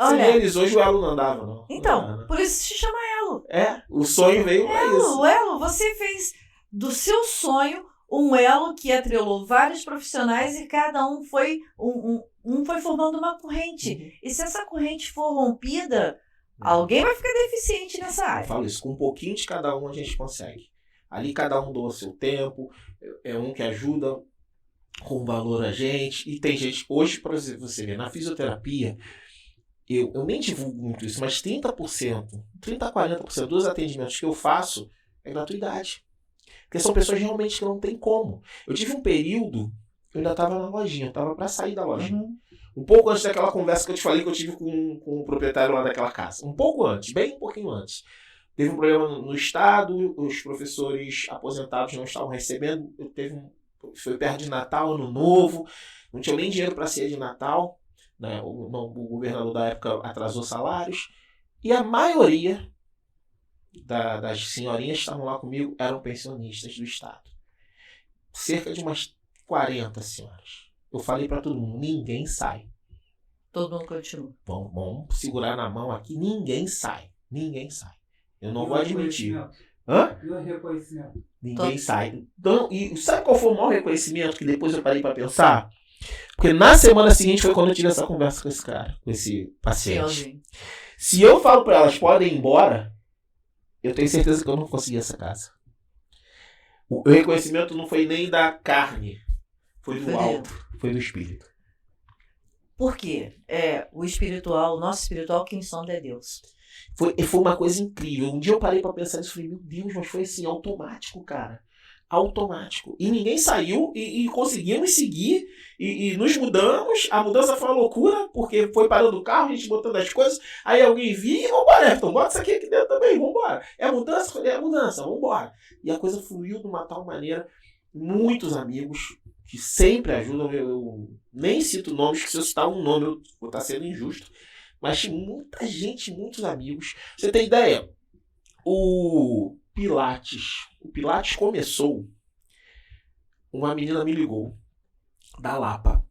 Olha, sem eles, hoje o elo não andava, não. Então, não andava. por isso se chama elo. O sonho veio pra isso. O elo, você fez do seu sonho um elo que atrelou vários profissionais e cada um foi foi formando uma corrente. Uhum. E se essa corrente for rompida, alguém vai ficar deficiente nessa área. Eu falo isso, com um pouquinho de cada um a gente consegue. Ali cada um doa seu tempo, é um que ajuda com valor a gente. E tem gente, hoje, por exemplo, você vê, na fisioterapia, eu nem divulgo muito isso, mas 30%, 30% a 40% dos atendimentos que eu faço é gratuidade. Porque são pessoas realmente que não tem como. Eu tive um período, eu ainda estava na lojinha, eu estava para sair da lojinha. Uhum. Um pouco antes daquela conversa que eu te falei que eu tive com o proprietário lá daquela casa. Um pouco antes, bem um pouquinho antes. Teve um problema no estado, os professores aposentados não estavam recebendo, foi perto de Natal, Ano Novo, não tinha nem dinheiro para ceia de Natal, né? O governador da época atrasou salários, e a maioria das senhorinhas que estavam lá comigo eram pensionistas do estado. Cerca de umas 40 senhoras. Eu falei para todo mundo, ninguém sai. Todo mundo continua. Vamos segurar na mão aqui, ninguém sai. Ninguém sai. Eu não vou admitir. E o reconhecimento? Ninguém sai. Então, e sabe qual foi o maior reconhecimento que depois eu parei para pensar? Porque na semana seguinte foi quando eu tive essa conversa com esse cara, com esse paciente. Se eu falo para elas, podem ir embora, eu tenho certeza que eu não consegui essa casa. O reconhecimento não foi nem da carne, foi do alto, foi do espírito. Por quê? O espiritual, o nosso espiritual, quem sonda é Deus. Foi uma coisa incrível. Um dia eu parei pra pensar nisso e falei, meu Deus, mas foi assim, automático, cara. Automático. E ninguém saiu e conseguimos seguir e nos mudamos. A mudança foi uma loucura, porque foi parando o carro, a gente botando as coisas. Aí alguém vinha e vambora, Everton, bota isso aqui dentro também, vambora. É mudança, vambora. E a coisa fluiu de uma tal maneira. Muitos amigos que sempre ajudam, eu nem cito nomes, que se eu citar um nome eu vou estar sendo injusto. Mas muita gente, muitos amigos. Você tem ideia? O Pilates começou. Uma menina me ligou da Lapa.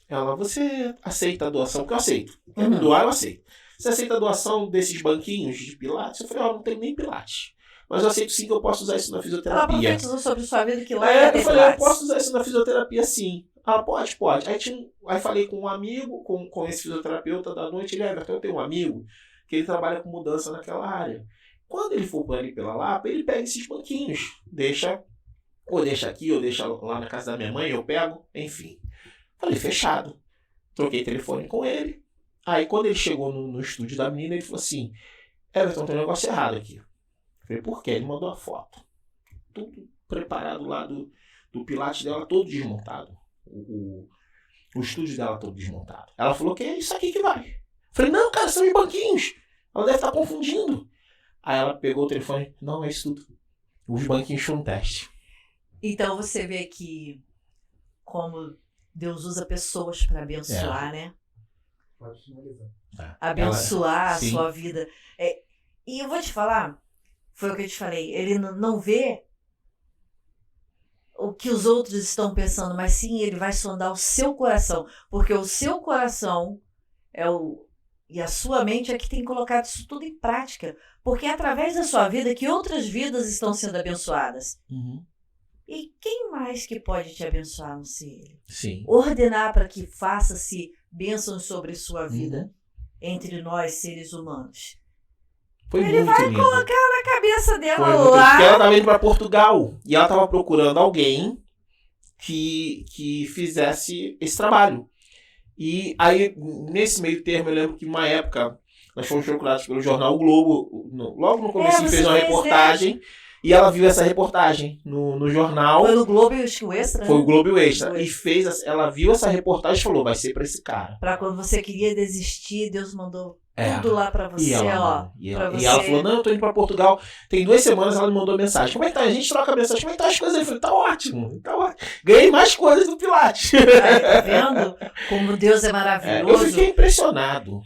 Ela, você aceita a doação? Porque eu aceito. Quer me doar, eu aceito. Você aceita a doação desses banquinhos de Pilates? Eu falei, não tem nem Pilates. Mas eu aceito sim que eu posso usar isso na fisioterapia. Ela profetizou sobre sua vida que lá ia ter eu falei, Pilates. eu posso usar isso na fisioterapia sim. Ah, pode. Aí falei com um amigo, com esse fisioterapeuta da noite, ele, Everton, eu tenho um amigo que ele trabalha com mudança naquela área. Quando ele for por ali pela Lapa, ele pega esses banquinhos, deixa aqui, ou deixa lá na casa da minha mãe, eu pego, enfim. Falei, fechado. Troquei telefone com ele. Aí quando ele chegou no estúdio da menina, ele falou assim, Everton, tem um negócio errado aqui. Eu falei, por quê? Ele mandou a foto. Tudo preparado lá do Pilates dela, todo desmontado. O estúdio dela todo desmontado. Ela falou que é isso aqui que vai. Eu falei, não, cara, são os banquinhos. Ela deve estar confundindo. Aí ela pegou o telefone, não, é isso tudo. Os banquinhos foram um teste. Então você vê que como Deus usa pessoas para abençoar, né? Pode finalizar. Abençoar a sua vida. E eu vou te falar, foi o que eu te falei, ele não vê o que os outros estão pensando, mas sim ele vai sondar o seu coração, porque o seu coração e a sua mente é que tem colocado isso tudo em prática, porque é através da sua vida que outras vidas estão sendo abençoadas. Uhum. E quem mais que pode te abençoar, não sei ele? Sim. Ordenar para que faça-se bênçãos sobre sua vida Uhum. entre nós, seres humanos. Foi Ele muito vai lindo. colocar na cabeça dela Foi muito lindo. lá. Porque ela estava indo para Portugal e ela estava procurando alguém que fizesse esse trabalho. E aí, nesse meio termo, eu lembro que uma época nós fomos procurados pelo jornal O Globo, logo no começo você fez uma fez, reportagem, e ela viu essa reportagem no jornal. Foi no Globo e o Extra? Foi o Globo e o Extra. Foi. E ela viu essa reportagem e falou, vai ser para esse cara. Pra quando você queria desistir, Deus mandou É. tudo lá pra você, ó. E pra ela você. falou, não, eu tô indo pra Portugal. Tem 2 semanas ela me mandou mensagem. Como é que tá? A gente troca mensagem. Como é que tá as coisas? Eu falei, tá ótimo. Ganhei mais coisas do Pilates. Aí, tá vendo como Deus é maravilhoso? Eu fiquei impressionado.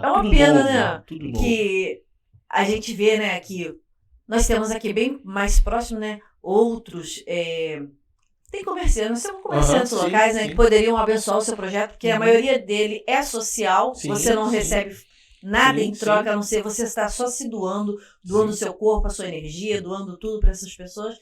É uma tudo pena, novo, né? Tudo novo. Que a gente vê, né, que nós temos aqui bem mais próximo, né, outros... Tem comerciantes, nós temos comerciantes Aham, sim, locais, né, sim. que poderiam abençoar o seu projeto, porque a Uhum. maioria dele é social, Sim, você não sim. recebe nada Sim, em troca, sim. a não ser você está só se doando o seu corpo, a sua energia, doando tudo para essas pessoas.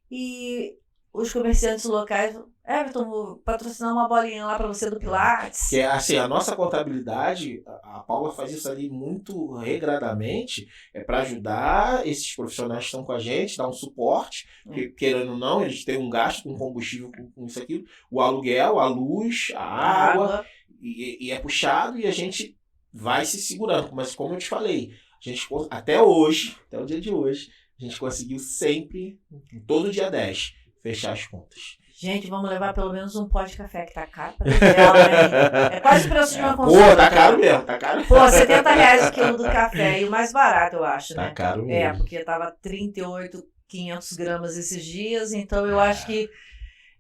E os comerciantes locais, Everton, vou patrocinar uma bolinha lá para você do Pilates. Que é assim, a nossa contabilidade, a Paula faz isso ali muito regradamente, para ajudar esses profissionais que estão com a gente, dar um suporte, porque, querendo ou não, eles têm um gasto com combustível, com isso aqui, o aluguel, a luz, a água, e é puxado e a gente vai se segurando. Mas como eu te falei, a gente, até hoje, até o dia de hoje, a gente conseguiu sempre, todo dia 10, fechar as contas. Gente, vamos levar pelo menos um pó de café, que tá caro pra ela, hein? É quase o preço de uma consulta. Pô, tá caro mesmo, tá caro. Pô, R$70 o quilo do café. E o mais barato, eu acho, né? Tá caro mesmo. Porque tava 38,500 gramas esses dias. Então, eu acho que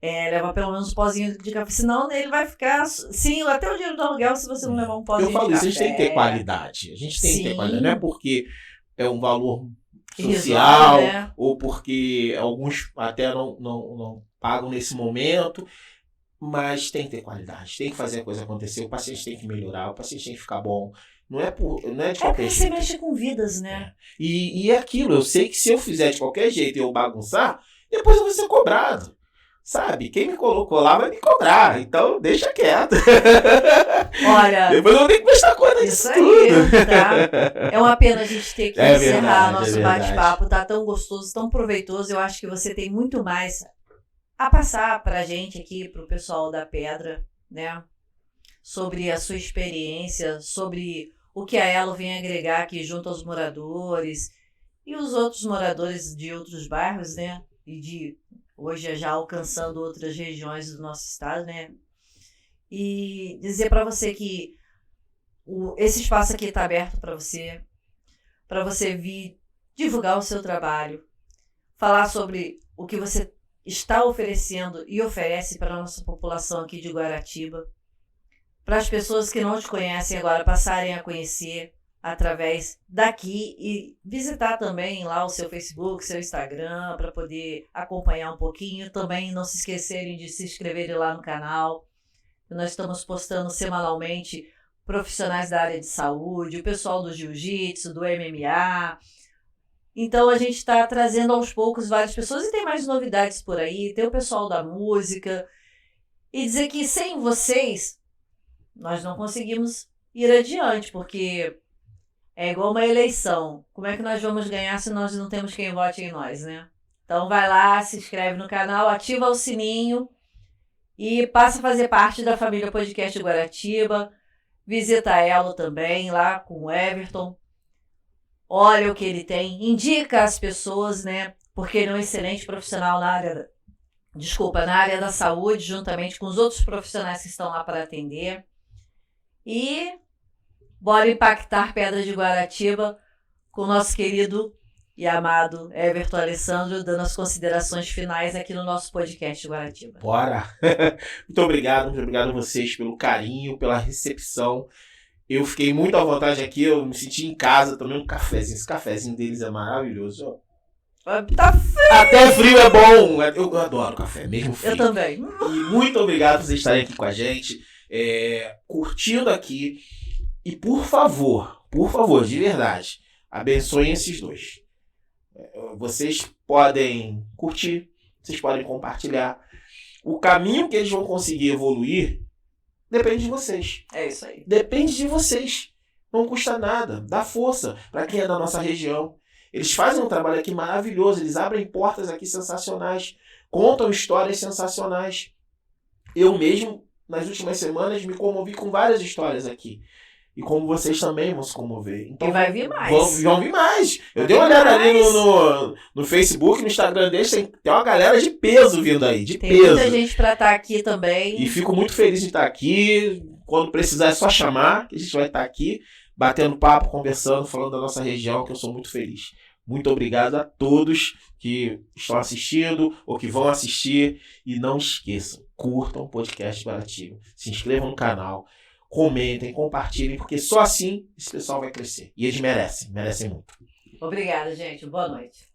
leva pelo menos um pozinho de café. Senão, ele vai ficar... Sim, até o dinheiro do aluguel, se você não levar um pozinho de café. Eu falo isso, a gente tem que ter qualidade. A gente tem que ter qualidade. Não é porque é um valor social, né? Ou porque alguns até não pagam nesse momento, mas tem que ter qualidade, tem que fazer a coisa acontecer, o paciente tem que melhorar, o paciente tem que ficar bom, não é de qualquer jeito. Porque você mexe com vidas, né? E é aquilo, eu sei que se eu fizer de qualquer jeito e eu bagunçar, depois eu vou ser cobrado. Sabe? Quem me colocou lá vai me cobrar, então deixa quieto. Olha, depois eu vou ter que prestar conta disso aí, tudo. Tá? É uma pena a gente ter que encerrar nosso verdade. bate-papo, tá tão gostoso, tão proveitoso. Eu acho que você tem muito mais a passar pra gente aqui, pro pessoal da Pedra, né? Sobre a sua experiência, sobre o que a Elo vem agregar aqui junto aos moradores e os outros moradores de outros bairros, né? E hoje já alcançando outras regiões do nosso estado, né? E dizer para você que esse espaço aqui está aberto para você vir divulgar o seu trabalho, falar sobre o que você está oferecendo e oferece para a nossa população aqui de Guaratiba, para as pessoas que não te conhecem agora passarem a conhecer através daqui e visitar também lá o seu Facebook, seu Instagram, para poder acompanhar um pouquinho. Também não se esquecerem de se inscreverem lá no canal. Nós estamos postando semanalmente profissionais da área de saúde, o pessoal do jiu-jitsu, do MMA. Então a gente está trazendo aos poucos várias pessoas e tem mais novidades por aí. Tem o pessoal da música. E dizer que sem vocês nós não conseguimos ir adiante, porque é igual uma eleição. Como é que nós vamos ganhar se nós não temos quem vote em nós, né? Então vai lá, se inscreve no canal, ativa o sininho e passa a fazer parte da família Podcast Guaratiba. Visita a Elo também, lá com o Everton. Olha o que ele tem, indica as pessoas, né? Porque ele é um excelente profissional na área da saúde, juntamente com os outros profissionais que estão lá para atender. E bora impactar Pedra de Guaratiba com o nosso querido e amado Everton Alessandro, dando as considerações finais aqui no nosso podcast Guaratiba. Bora! Muito obrigado a vocês pelo carinho, pela recepção. Eu fiquei muito à vontade aqui, eu me senti em casa, tomei um cafezinho. Esse cafezinho deles é maravilhoso. Tá frio. Até frio é bom. Eu adoro café, mesmo frio. Eu também. E muito obrigado por vocês estarem aqui com a gente, curtindo aqui. E por favor, de verdade, abençoem esses dois. Vocês podem curtir, vocês podem compartilhar. O caminho que eles vão conseguir evoluir depende de vocês. É isso aí. Depende de vocês. Não custa nada. Dá força para quem é da nossa região. Eles fazem um trabalho aqui maravilhoso. Eles abrem portas aqui sensacionais. Contam histórias sensacionais. Eu mesmo, nas últimas semanas, me comovi com várias histórias aqui. E como vocês também vão se comover. Então, e vai vir mais. Vão vir mais. Eu dei uma olhada ali no Facebook, no Instagram deles, tem uma galera de peso vindo aí, de Tem peso. muita gente pra estar aqui também. E fico muito feliz de estar aqui. Quando precisar é só chamar, que a gente vai estar aqui, batendo papo, conversando, falando da nossa região, que eu sou muito feliz. Muito obrigado a todos que estão assistindo ou que vão assistir. E não esqueçam, curtam o podcast Guaratiba. Se inscrevam no canal. Comentem, compartilhem, porque só assim esse pessoal vai crescer. E eles merecem muito. Obrigada, gente. Boa noite.